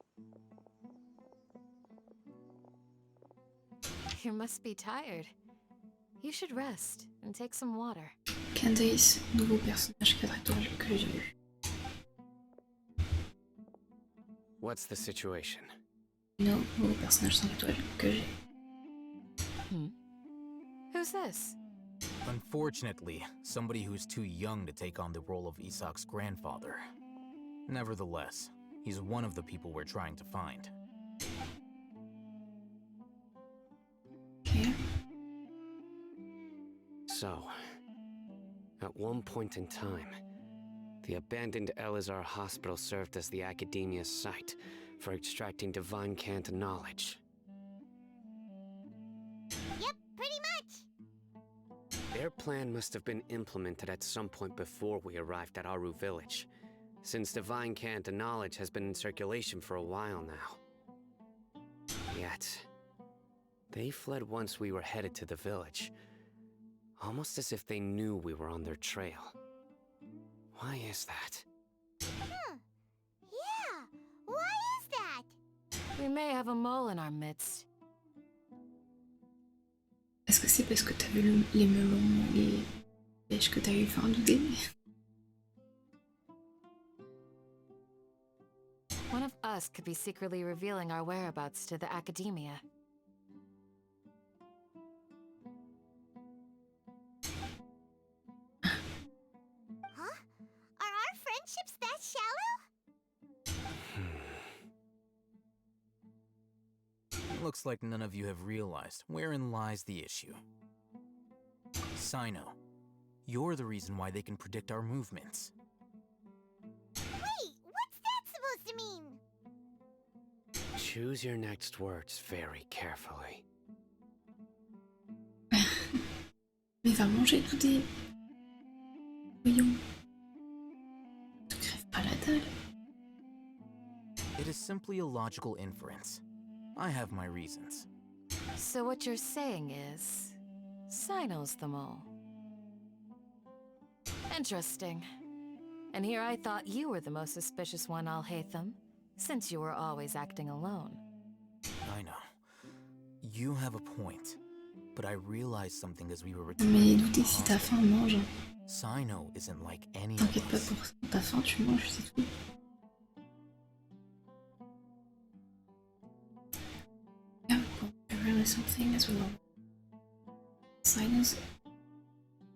You must be tired. You should rest and take some water. Candace, nouveau personnage 4 étoiles que j'ai vu. What's the situation? No, nouveau personnage 5 étoiles que j'ai. Who's this? Unfortunately, somebody who's too young to take on the role of Isak's grandfather. Nevertheless, he's one of the people we're trying to find. Okay. So, at one point in time, the abandoned Elazar Hospital served as the Academia's site for extracting divine cant knowledge. Yep, pretty much. Their plan must have been implemented at some point before we arrived at Aru Village, since divine cant knowledge has been in circulation for a while now. Yet, they fled once we were headed to the village, almost as if they knew we were on their trail. Why is that? Yeah, why is that? We may have a mole in our midst. Est-ce que c'est parce que t'as vu les melons, les pêches que t'as eu faim douter? One of us could be secretly revealing our whereabouts to the Academia. Huh? Are our friendships that shallow? Looks like none of you have realized wherein lies the issue. Cyno, you're the reason why they can predict our movements. Wait, what's that supposed to mean? Choose your next words very carefully. Mais va manger tout des... Voyons. Ne crève pas la dalle. It is simply a logical inference. I have my reasons. So what you're saying is... Cyno's the mole. Interesting. And here I thought you were the most suspicious one, Alhaitham, since you were always acting alone. I know. You have a point. But I realized something as we were Mais returning to douter, the si t'as hospital. faim, mange. Cyno isn't like any of T'inquiète pas us. pour ça. T'as faim, tu manges, c'est tout. Yeah, but I realized something as well. Silence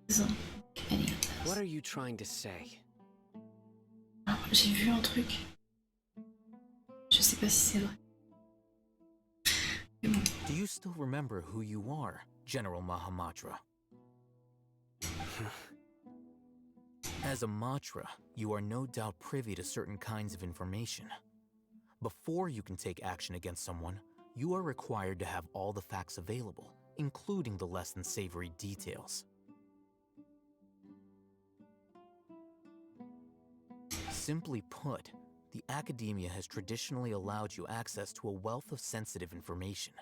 isn't like any of us. What are you trying to say? Alors, j'ai vu un truc. Je sais pas si c'est vrai. Mais bon. Do you still remember who you are, General Mahamatra? As a Matra, you are no doubt privy to certain kinds of information. Before you can take action against someone, you are required to have all the facts available, including the less than savory details. Simply put, the Academia has traditionally allowed you access to a wealth of sensitive information.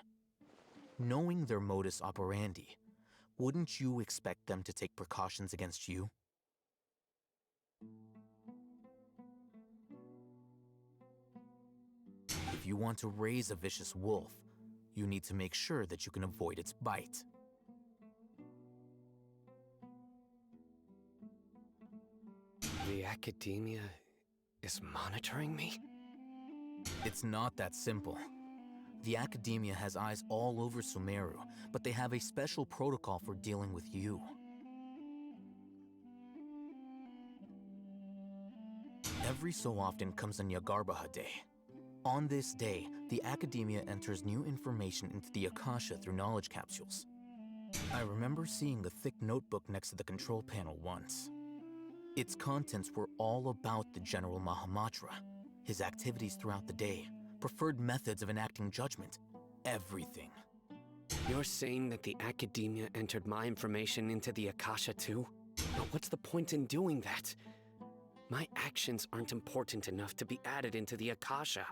Knowing their modus operandi, wouldn't you expect them to take precautions against you? If you want to raise a vicious wolf, you need to make sure that you can avoid its bite. The Academia is monitoring me? It's not that simple. The Academia has eyes all over Sumeru, but they have a special protocol for dealing with you. Every so often comes a Nyagarbaha Day. On this day, the Academia enters new information into the Akasha through knowledge capsules. I remember seeing the thick notebook next to the control panel once. Its contents were all about the General Mahamatra, his activities throughout the day, preferred methods of enacting judgment, everything. You're saying that the Academia entered my information into the Akasha too? But what's the point in doing that? My actions aren't important enough to be added into the Akasha.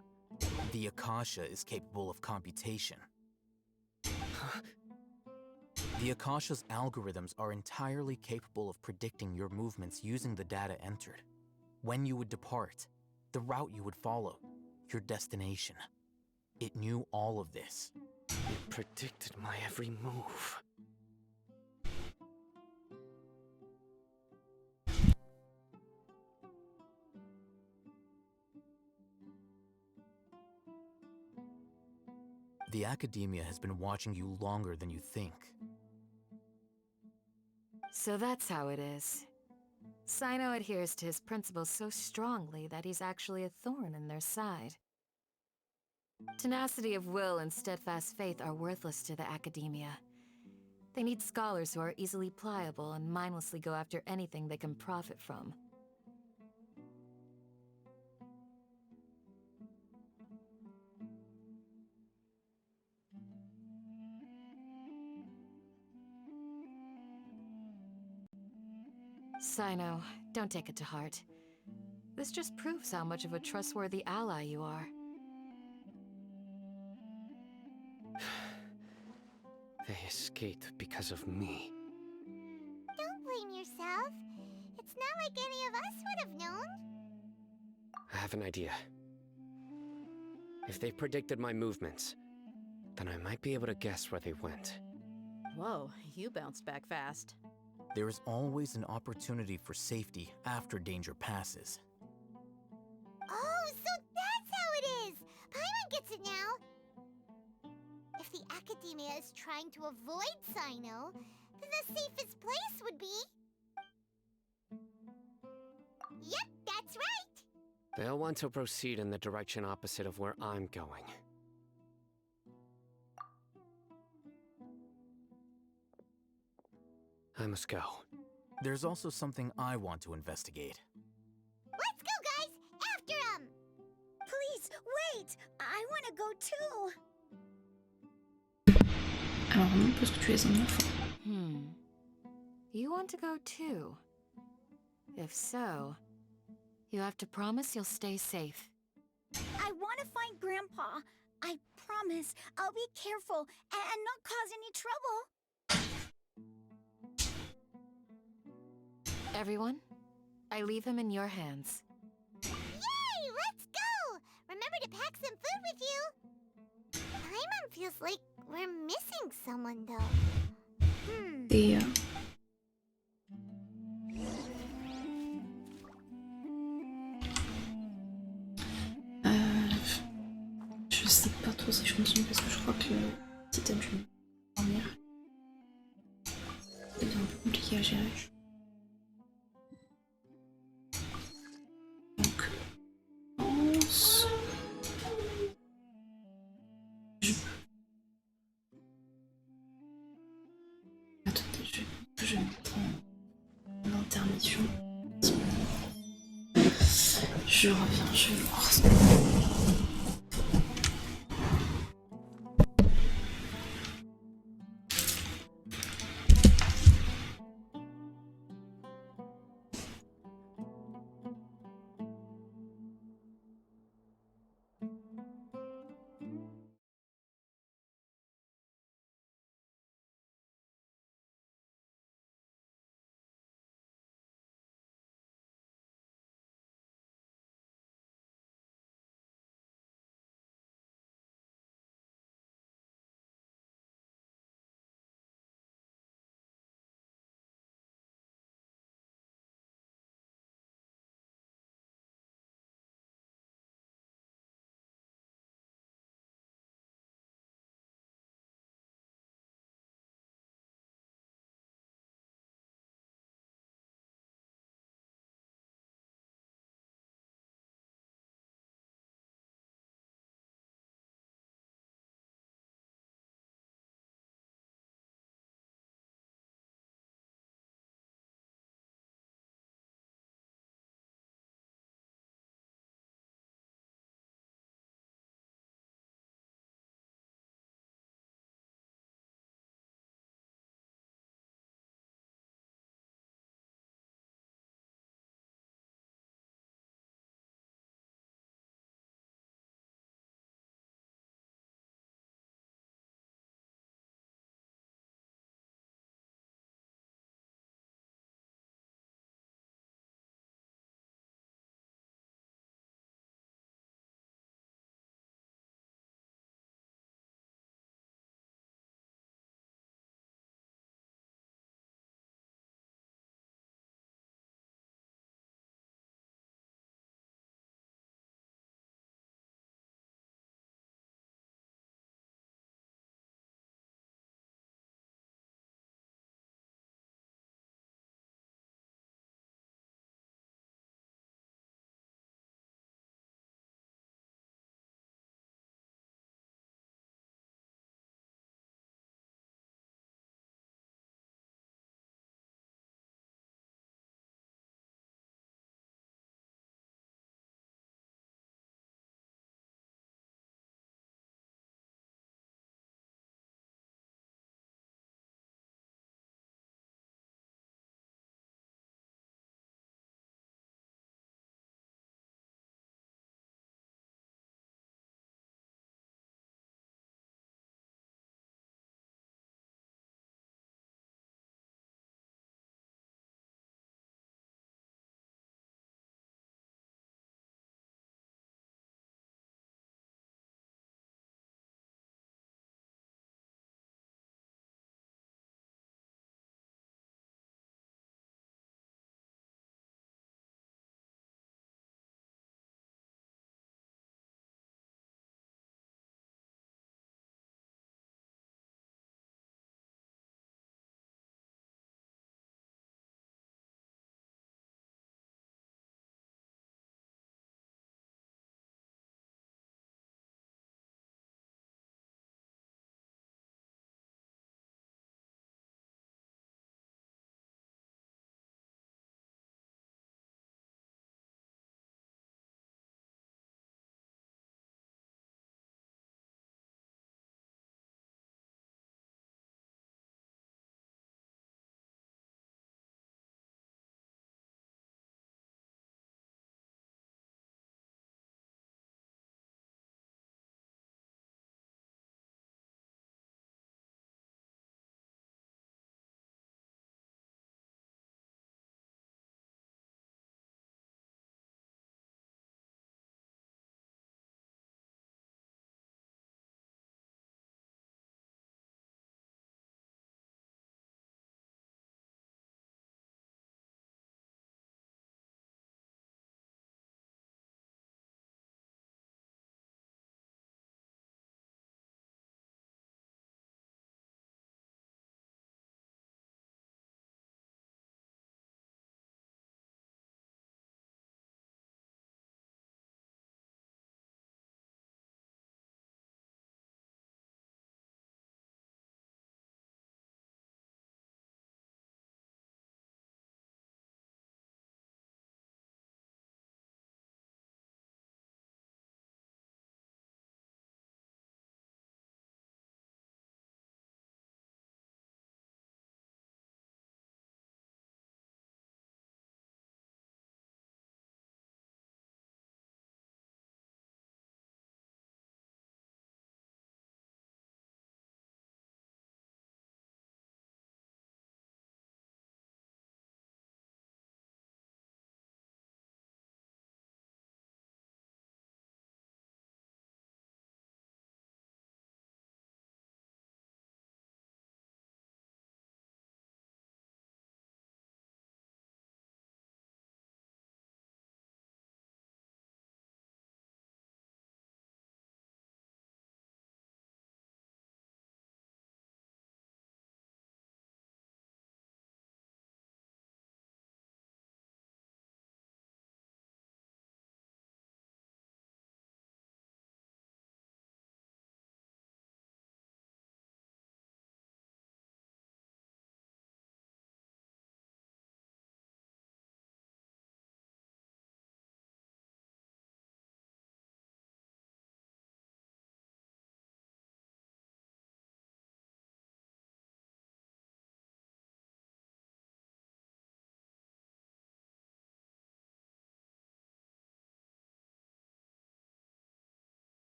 The Akasha is capable of computation. The Akasha's algorithms are entirely capable of predicting your movements using the data entered. When you would depart, the route you would follow, your destination. It knew all of this. It predicted my every move. The Academia has been watching you longer than you think. So that's how it is. Cyno adheres to his principles so strongly that he's actually a thorn in their side. Tenacity of will and steadfast faith are worthless to the Academia. They need scholars who are easily pliable and mindlessly go after anything they can profit from. Cyno, don't take it to heart. This just proves how much of a trustworthy ally you are. They escaped because of me. Don't blame yourself. It's not like any of us would have known. I have an idea. If they predicted my movements, then I might be able to guess where they went. Whoa, you bounced back fast. There is always an opportunity for safety after danger passes. Oh, so that's how it is! Paimon gets it now! If the Academia is trying to avoid Cyno, then the safest place would be... Yep, that's right! They'll want to proceed in the direction opposite of where I'm going. I must go. There's also something I want to investigate. Let's go, guys! After him! Please, wait! I want to go too! Alors non, parce que tu es un enfant. You want to go too? If so, you have to promise you'll stay safe. I want to find Grandpa. I promise I'll be careful and not cause any trouble. Everyone, I leave him in your hands. Yay! Let's go! Remember to pack some food with you! Paimon feels like we're missing someone, though. Et je sais pas trop si je continue parce que je crois que le petit homme, je vais dormir. C'est un peu compliqué à gérer. Donc, je pense... Attendez, je vais mettre en intermission. Je reviens, je vais voir.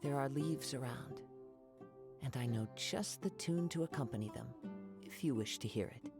There are leaves around, and I know just the tune to accompany them, if you wish to hear it.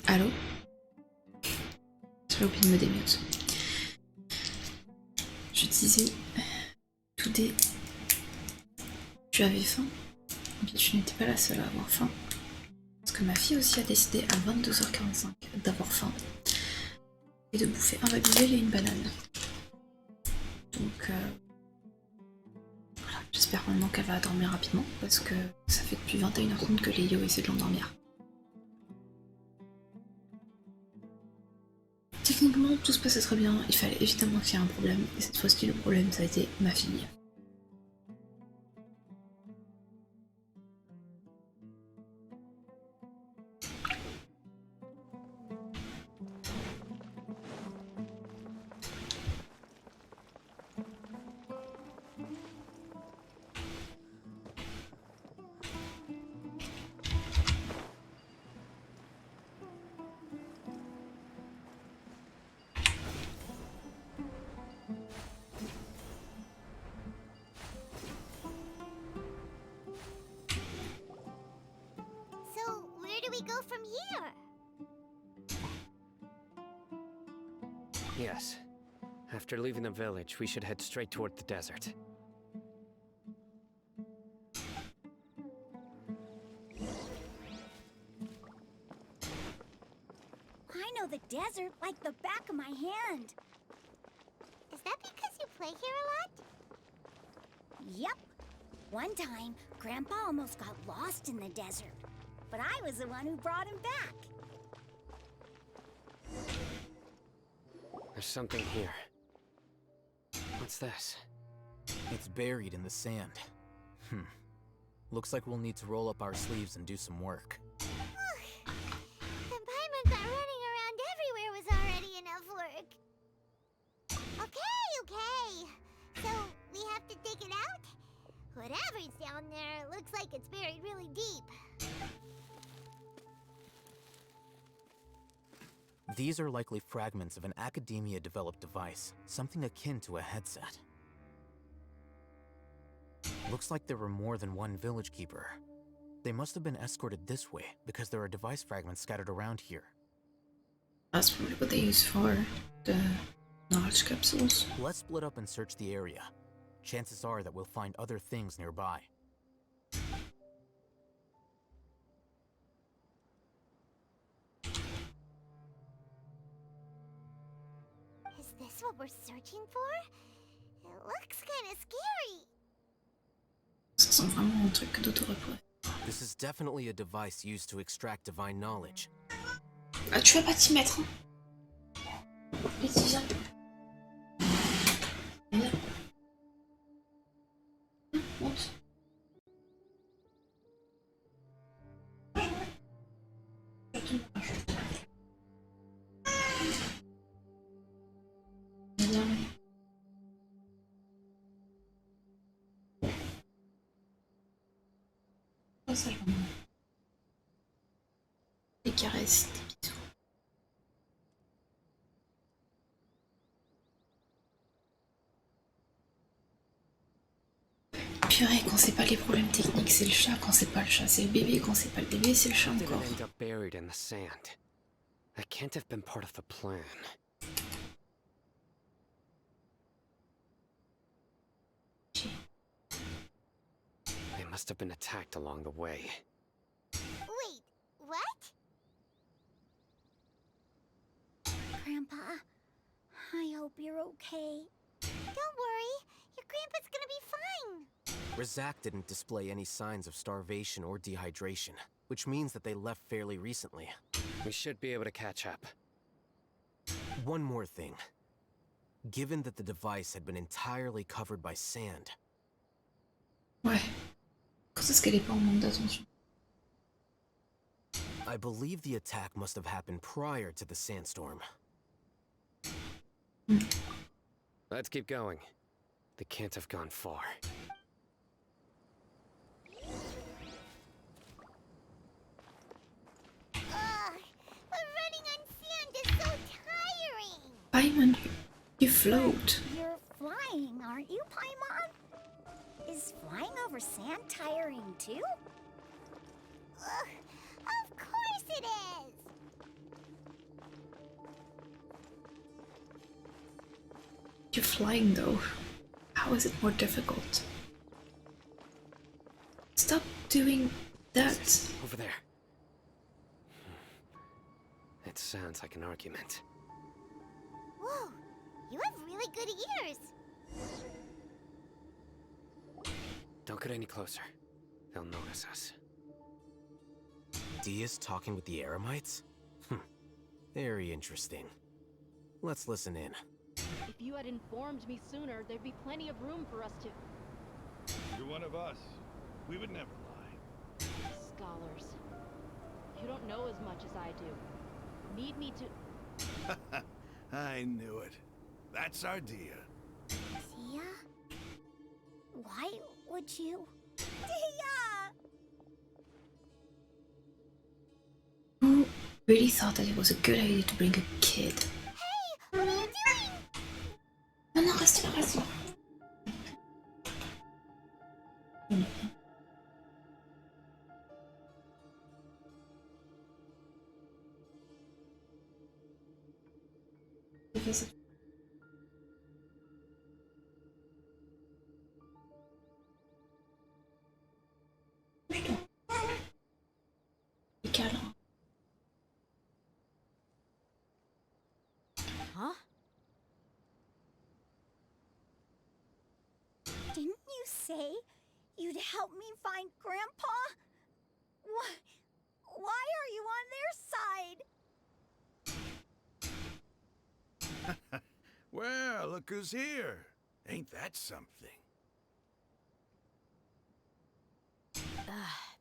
Allô? J'ai oublié de me démute. Je disais, Toudé, tu avais faim? Mais tu n'étais pas la seule à avoir faim. Parce que ma fille aussi a décidé à 22h45 d'avoir faim et de bouffer un babybel et une banane. Donc voilà, j'espère maintenant qu'elle va dormir rapidement parce que ça fait depuis 21h30 que Léo essaie de l'endormir. Techniquement, tout se passait très bien, il fallait évidemment qu'il y ait un problème, et cette fois-ci, le problème, ça a été ma fille. So, where do we go from here? Yes. After leaving the village, we should head straight toward the desert. I know the desert like the back of my hand. Is that because you play here a lot? Yep. One time, Grandpa almost got lost in the desert, but I was the one who brought him back. There's something here. What's this? It's buried in the sand. Looks like we'll need to roll up our sleeves and do some work. The paimon that running around everywhere was already enough work. Okay. So, we have to dig it out? Whatever's down there looks like it's buried really deep. These are likely fragments of an academia-developed device, something akin to a headset. Looks like there were more than one village keeper. They must have been escorted this way because there are device fragments scattered around here. That's probably what they use for the knowledge capsules. Let's split up and search the area. Chances are that we'll find other things nearby. Is this what we're searching for? It looks kinda scary. Ça sent vraiment un truc d'autorepos. This is definitely a device used to extract divine knowledge. Ah, tu vas pas t'y mettre, hein? Vas-y, viens. Viens. Monte. Viens. Oh, ça, j'en ai. Des caresses, des bisous. Purée, quand c'est pas les problèmes techniques, c'est le chat. Quand c'est pas le chat, c'est le bébé. Quand c'est pas le bébé, c'est le chat Didn't encore. end up buried in the sand. That can't have been part of the plan. must have been attacked along the way. Wait, what? Grandpa, I hope you're okay. Don't worry, your grandpa's gonna be fine. Razak didn't display any signs of starvation or dehydration, which means that they left fairly recently. We should be able to catch up. One more thing. Given that the device had been entirely covered by sand, Ouais. Quand est-ce qu'elle est pas en manque d'attention? I believe the attack must have happened prior to the sandstorm. Let's keep going. They can't have gone far. Ugh, but running on sand is so tiring. Paimon, you float. You're flying, aren't you, Paimon? Is flying over sand tiring too? Ugh, of course it is. You're flying though. How is it more difficult? Stop doing that. Over there. It sounds like an argument. Whoa, you have really good ears. Don't get any closer. They'll notice us. Dia's talking with the Eremites? Very interesting. Let's listen in. If you had informed me sooner, there'd be plenty of room for us to... You're one of us. We would never lie. Scholars. You don't know as much as I do. Need me to... I knew it. That's our Dia. Dia? Why would you? Dia! Who really thought that it was a good idea to bring a kid? Hey, what are you doing? Non, non, reste là, reste là. Huh? Didn't you say you'd help me find Grandpa? Why are you on their side? Well, look who's here. Ain't that something?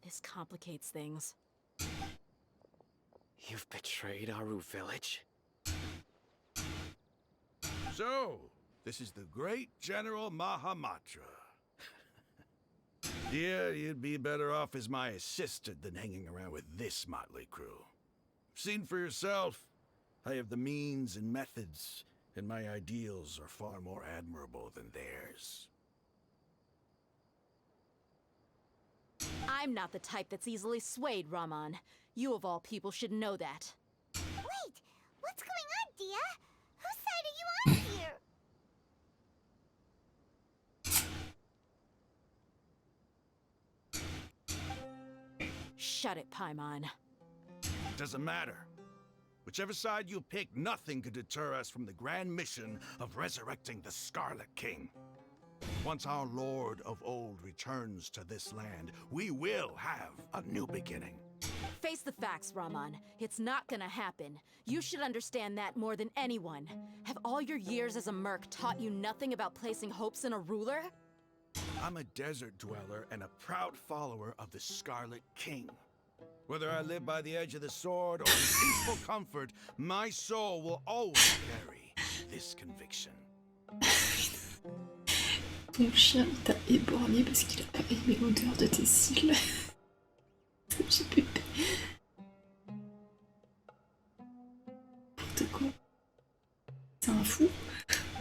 This complicates things. You've betrayed Aru village? So, this is the great General Mahamatra. Dear, you'd be better off as my assistant than hanging around with this motley crew. Seen for yourself, I have the means and methods, and my ideals are far more admirable than theirs. I'm not the type that's easily swayed, Raman. You of all people should know that. Wait, what's going on, Dia? Whose side are you on here? Shut it, Paimon. Doesn't matter. Whichever side you pick, nothing could deter us from the grand mission of resurrecting the Scarlet King. Once our Lord of Old returns to this land, we will have a new beginning. Face the facts, Raman. It's not gonna happen. You should understand that more than anyone. Have all your years as a merc taught you nothing about placing hopes in a ruler? I'm a desert dweller and a proud follower of the Scarlet King. Whether I live by the edge of the sword or in peaceful comfort, my soul will always carry this conviction. Ton chien t'a éborgné parce qu'il a pas aimé l'odeur de tes cils. Ce petit pépé. N'importe quoi. C'est un fou.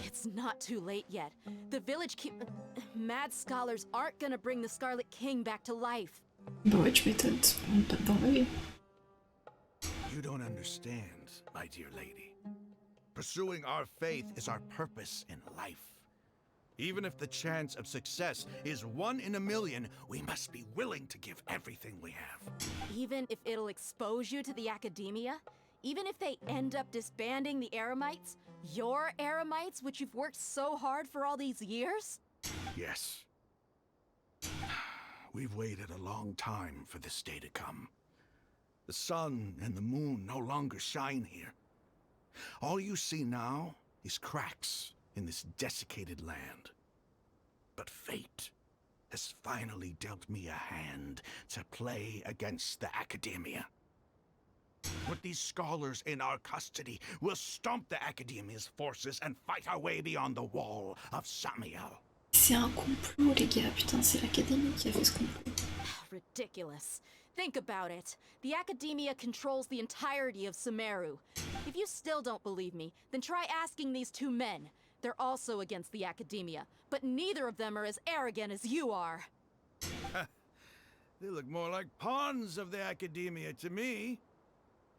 It's not too late yet. The village mad scholars aren't gonna bring the Scarlet King back to life. Bah ouais, tu m'étonnes, on est pas dedans l'œil. You don't understand, my dear lady. Pursuing our faith is our purpose in life. Even if the chance of success is 1 in a million, we must be willing to give everything we have. Even if it'll expose you to the academia? Even if they end up disbanding the Eremites? Your Eremites, which you've worked so hard for all these years? Yes. We've waited a long time for this day to come. The sun and the moon no longer shine here. All you see now is cracks in this desiccated land. But fate has finally dealt me a hand to play against the Academia. With these scholars in our custody, we'll stomp the Academia's forces and fight our way beyond the wall of Samiel. C'est un complot, les gars. Putain, c'est l'Académie qui a fait ce complot. Ridiculous. Think about it. The Academia controls the entirety of Sumeru. If you still don't believe me, then try asking these two men. They're also against the Academia, but neither of them are as arrogant as you are. They look more like pawns of the Academia to me.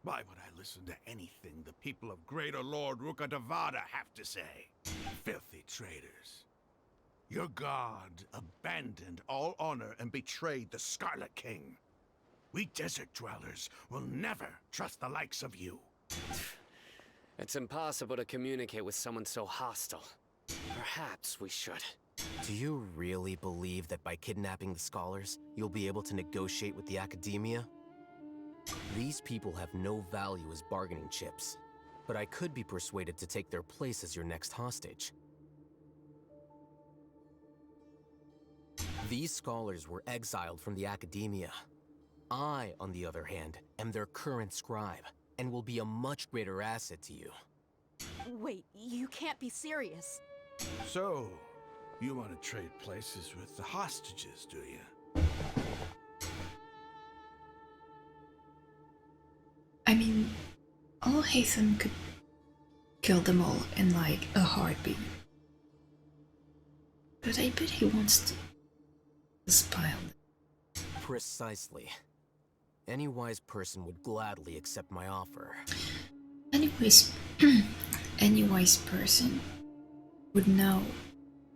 Why would I listen to anything the people of Greater Lord Rukkhadevada have to say? Filthy traitors. Your god abandoned all honor and betrayed the Scarlet King. We desert dwellers will never trust the likes of you. It's impossible to communicate with someone so hostile. Perhaps we should. Do you really believe that by kidnapping the scholars, you'll be able to negotiate with the Academia? These people have no value as bargaining chips, but I could be persuaded to take their place as your next hostage. These scholars were exiled from the Academia. I, on the other hand, am their current scribe, and will be a much greater asset to you. Wait, you can't be serious. So, you want to trade places with the hostages, do you? I mean, Al-Haytham could kill them all in like a heartbeat. But I bet he wants to spy on them. Precisely. Any wise person would gladly accept my offer. Anyways, any wise person would know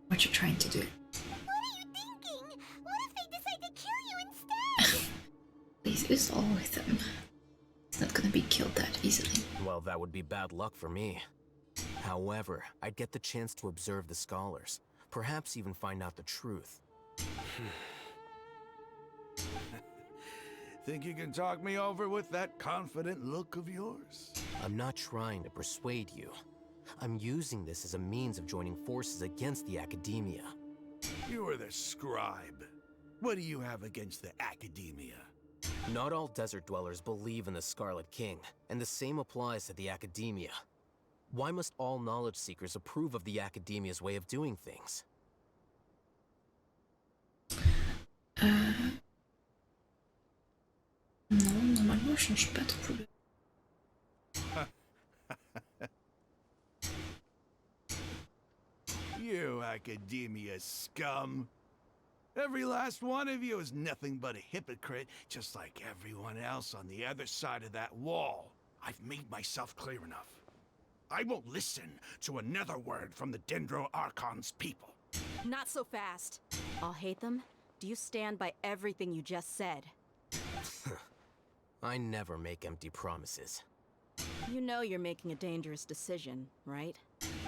what you're trying to do. What are you thinking? What if they decide to kill you instead? Please, it's all with them. It's not gonna be killed that easily. Well, that would be bad luck for me. However, I'd get the chance to observe the scholars, perhaps even find out the truth. Think you can talk me over with that confident look of yours? I'm not trying to persuade you. I'm using this as a means of joining forces against the Academia. You are the scribe. What do you have against the Academia? Not all desert dwellers believe in the Scarlet King, and the same applies to the Academia. Why must all knowledge seekers approve of the Academia's way of doing things? Non, normalement, je change pas trop le... You Academia scum. Every last one of you is nothing but a hypocrite, just like everyone else on the other side of that wall. I've made myself clear enough. I won't listen to another word from the Dendro Archon's people. Not so fast. I'll hate them. Do you stand by everything you just said? I never make empty promises. You know you're making a dangerous decision, right?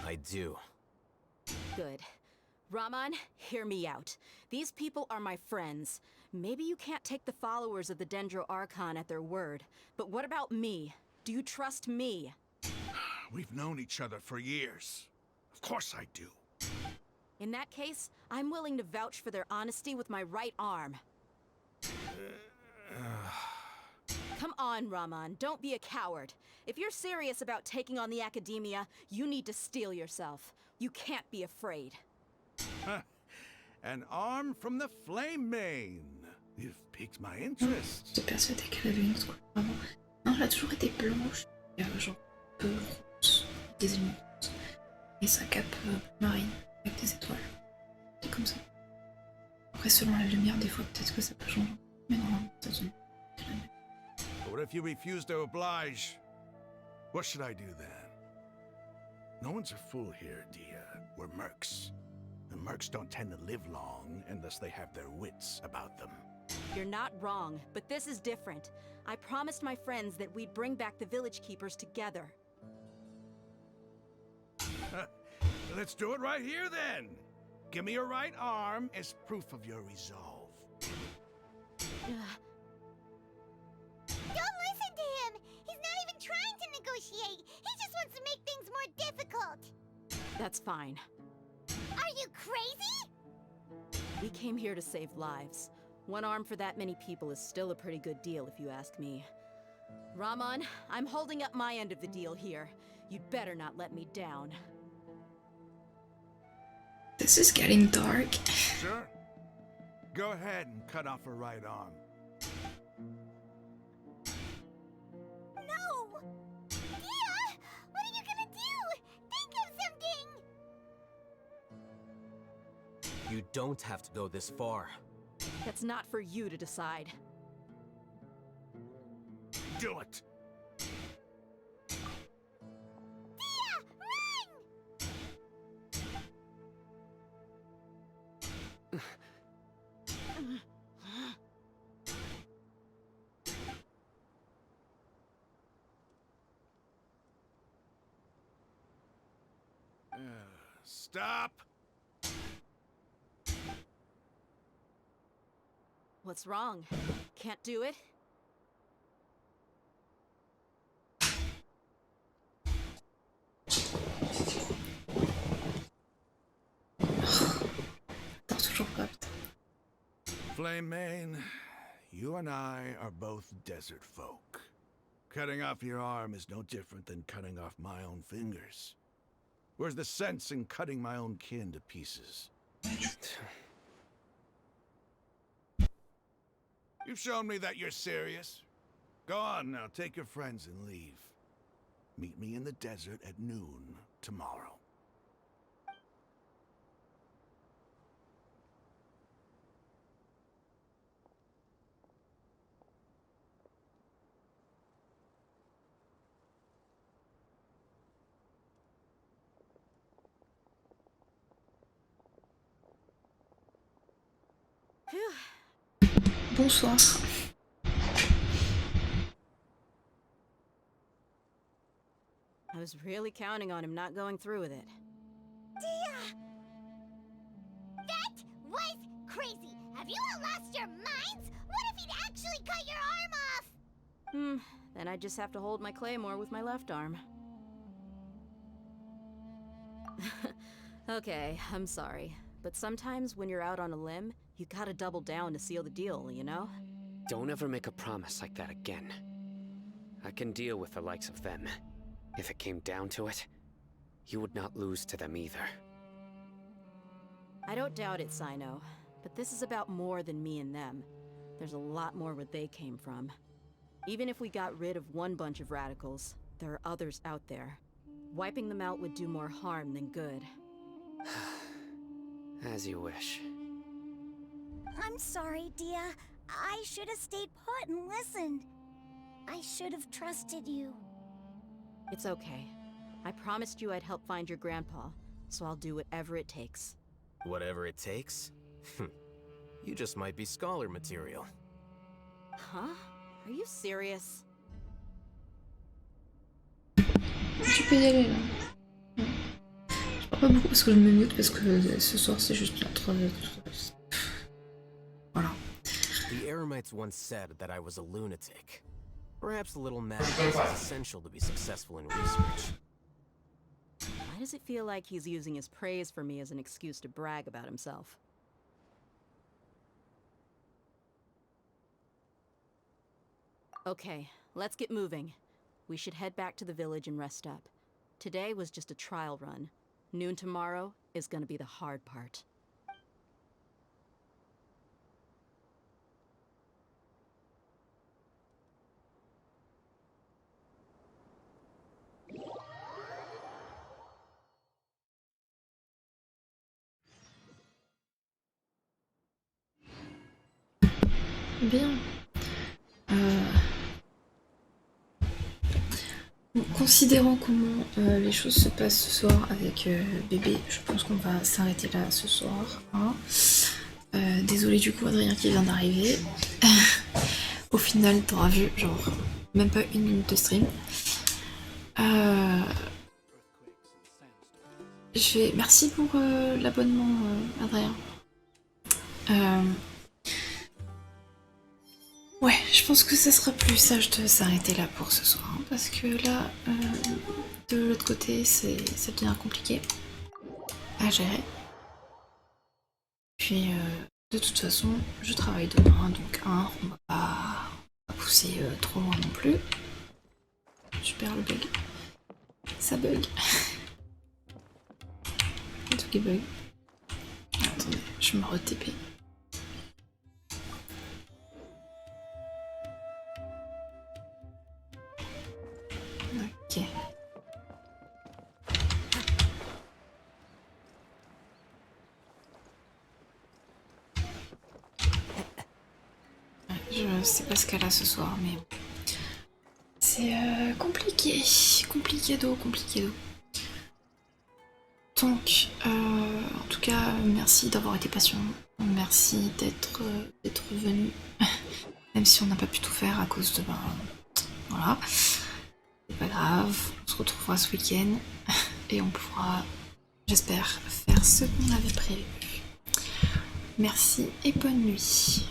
I do. Good. Raman, hear me out. These people are my friends. Maybe you can't take the followers of the Dendro Archon at their word, but what about me? Do you trust me? We've known each other for years. Of course I do. In that case, I'm willing to vouch for their honesty with my right arm. Come on, Raman, don't be a coward. If you're serious about taking on the Academia, you need to steel yourself. You can't be afraid. An arm from the Flame Mane. You've piqued my interest. J'étais persuadée qu'elle avait une autre couleur avant. Non, elle a toujours été blanche. Et genre un peu rose. Des éléments roses. Et sa cape marine avec des étoiles. C'est comme ça. Après, selon la lumière, des fois, peut-être que ça peut changer. Mais normalement, c'est une... What if you refuse to oblige? What should I do then? No one's a fool here, Dia. We're mercs. The mercs don't tend to live long unless they have their wits about them. You're not wrong, but this is different. I promised my friends that we'd bring back the village keepers together. Let's do it right here then. Give me your right arm as proof of your resolve. Don't listen to him! He's not even trying to negotiate! He just wants to make things more difficult! That's fine. Are you crazy? We came here to save lives. One arm for that many people is still a pretty good deal, if you ask me. Rahman, I'm holding up my end of the deal here. You'd better not let me down. This is getting dark. Sure. Go ahead and cut off her right arm. No! Dia! What are you gonna do? Think of something! You don't have to go this far. That's not for you to decide. Do it! Dia! Run! Stop! What's wrong? Can't do it? Toujours pas, putain. Flame Mane, you and I are both desert folk. Cutting off your arm is no different than cutting off my own fingers. Where's the sense in cutting my own kin to pieces? You've shown me that you're serious. Go on now, take your friends and leave. Meet me in the desert at noon tomorrow. Phew. Bonsoir. I was really counting on him not going through with it. Dia! That was crazy! Have you all lost your minds? What if he'd actually cut your arm off? Then I just have to hold my claymore with my left arm. Okay, I'm sorry. But sometimes when you're out on a limb, you gotta double down to seal the deal, you know? Don't ever make a promise like that again. I can deal with the likes of them. If it came down to it, you would not lose to them either. I don't doubt it, Cyno. But this is about more than me and them. There's a lot more where they came from. Even if we got rid of one bunch of radicals, there are others out there. Wiping them out would do more harm than good. As you wish. I'm sorry, Dia. I should have stayed put and listened. I should have trusted you. It's okay. I promised you I'd help find your grandpa, so I'll do whatever it takes. Whatever it takes? You just might be scholar material. Huh? Are you serious? Tu peux y aller là. Ouais. Je parle pas beaucoup parce que je me mute parce que ce soir c'est juste notre... Voilà. The Eremites once said that I was a lunatic. Perhaps a little madness is essential to be successful in research. Why does it feel like he's using his praise for me as an excuse to brag about himself? Okay, let's get moving. We should head back to the village and rest up. Today was just a trial run. Noon tomorrow is gonna be the hard part. Bien. Considérant comment les choses se passent ce soir avec bébé, je pense qu'on va s'arrêter là ce soir. Hein. Désolée du coup Adrien qui vient d'arriver. Au final t'auras vu genre même pas 1 minute de stream. Merci pour l'abonnement Adrien. Ouais, je pense que ça sera plus sage de s'arrêter là pour ce soir, hein, parce que là, de l'autre côté, ça devient compliqué à gérer. Puis, de toute façon, je travaille demain, donc on va pas pousser trop loin non plus. Super le bug. Ça bug. Tout qui bug. Attendez, je me re-TP. Ok. Je sais pas ce qu'elle a ce soir, mais c'est compliqué. Compliqué d'eau. Donc, en tout cas, merci d'avoir été patient. Merci d'être venu. Même si on n'a pas pu tout faire à cause de... voilà. C'est pas grave, on se retrouvera ce week-end. Et on pourra, j'espère, faire ce qu'on avait prévu. Merci et bonne nuit.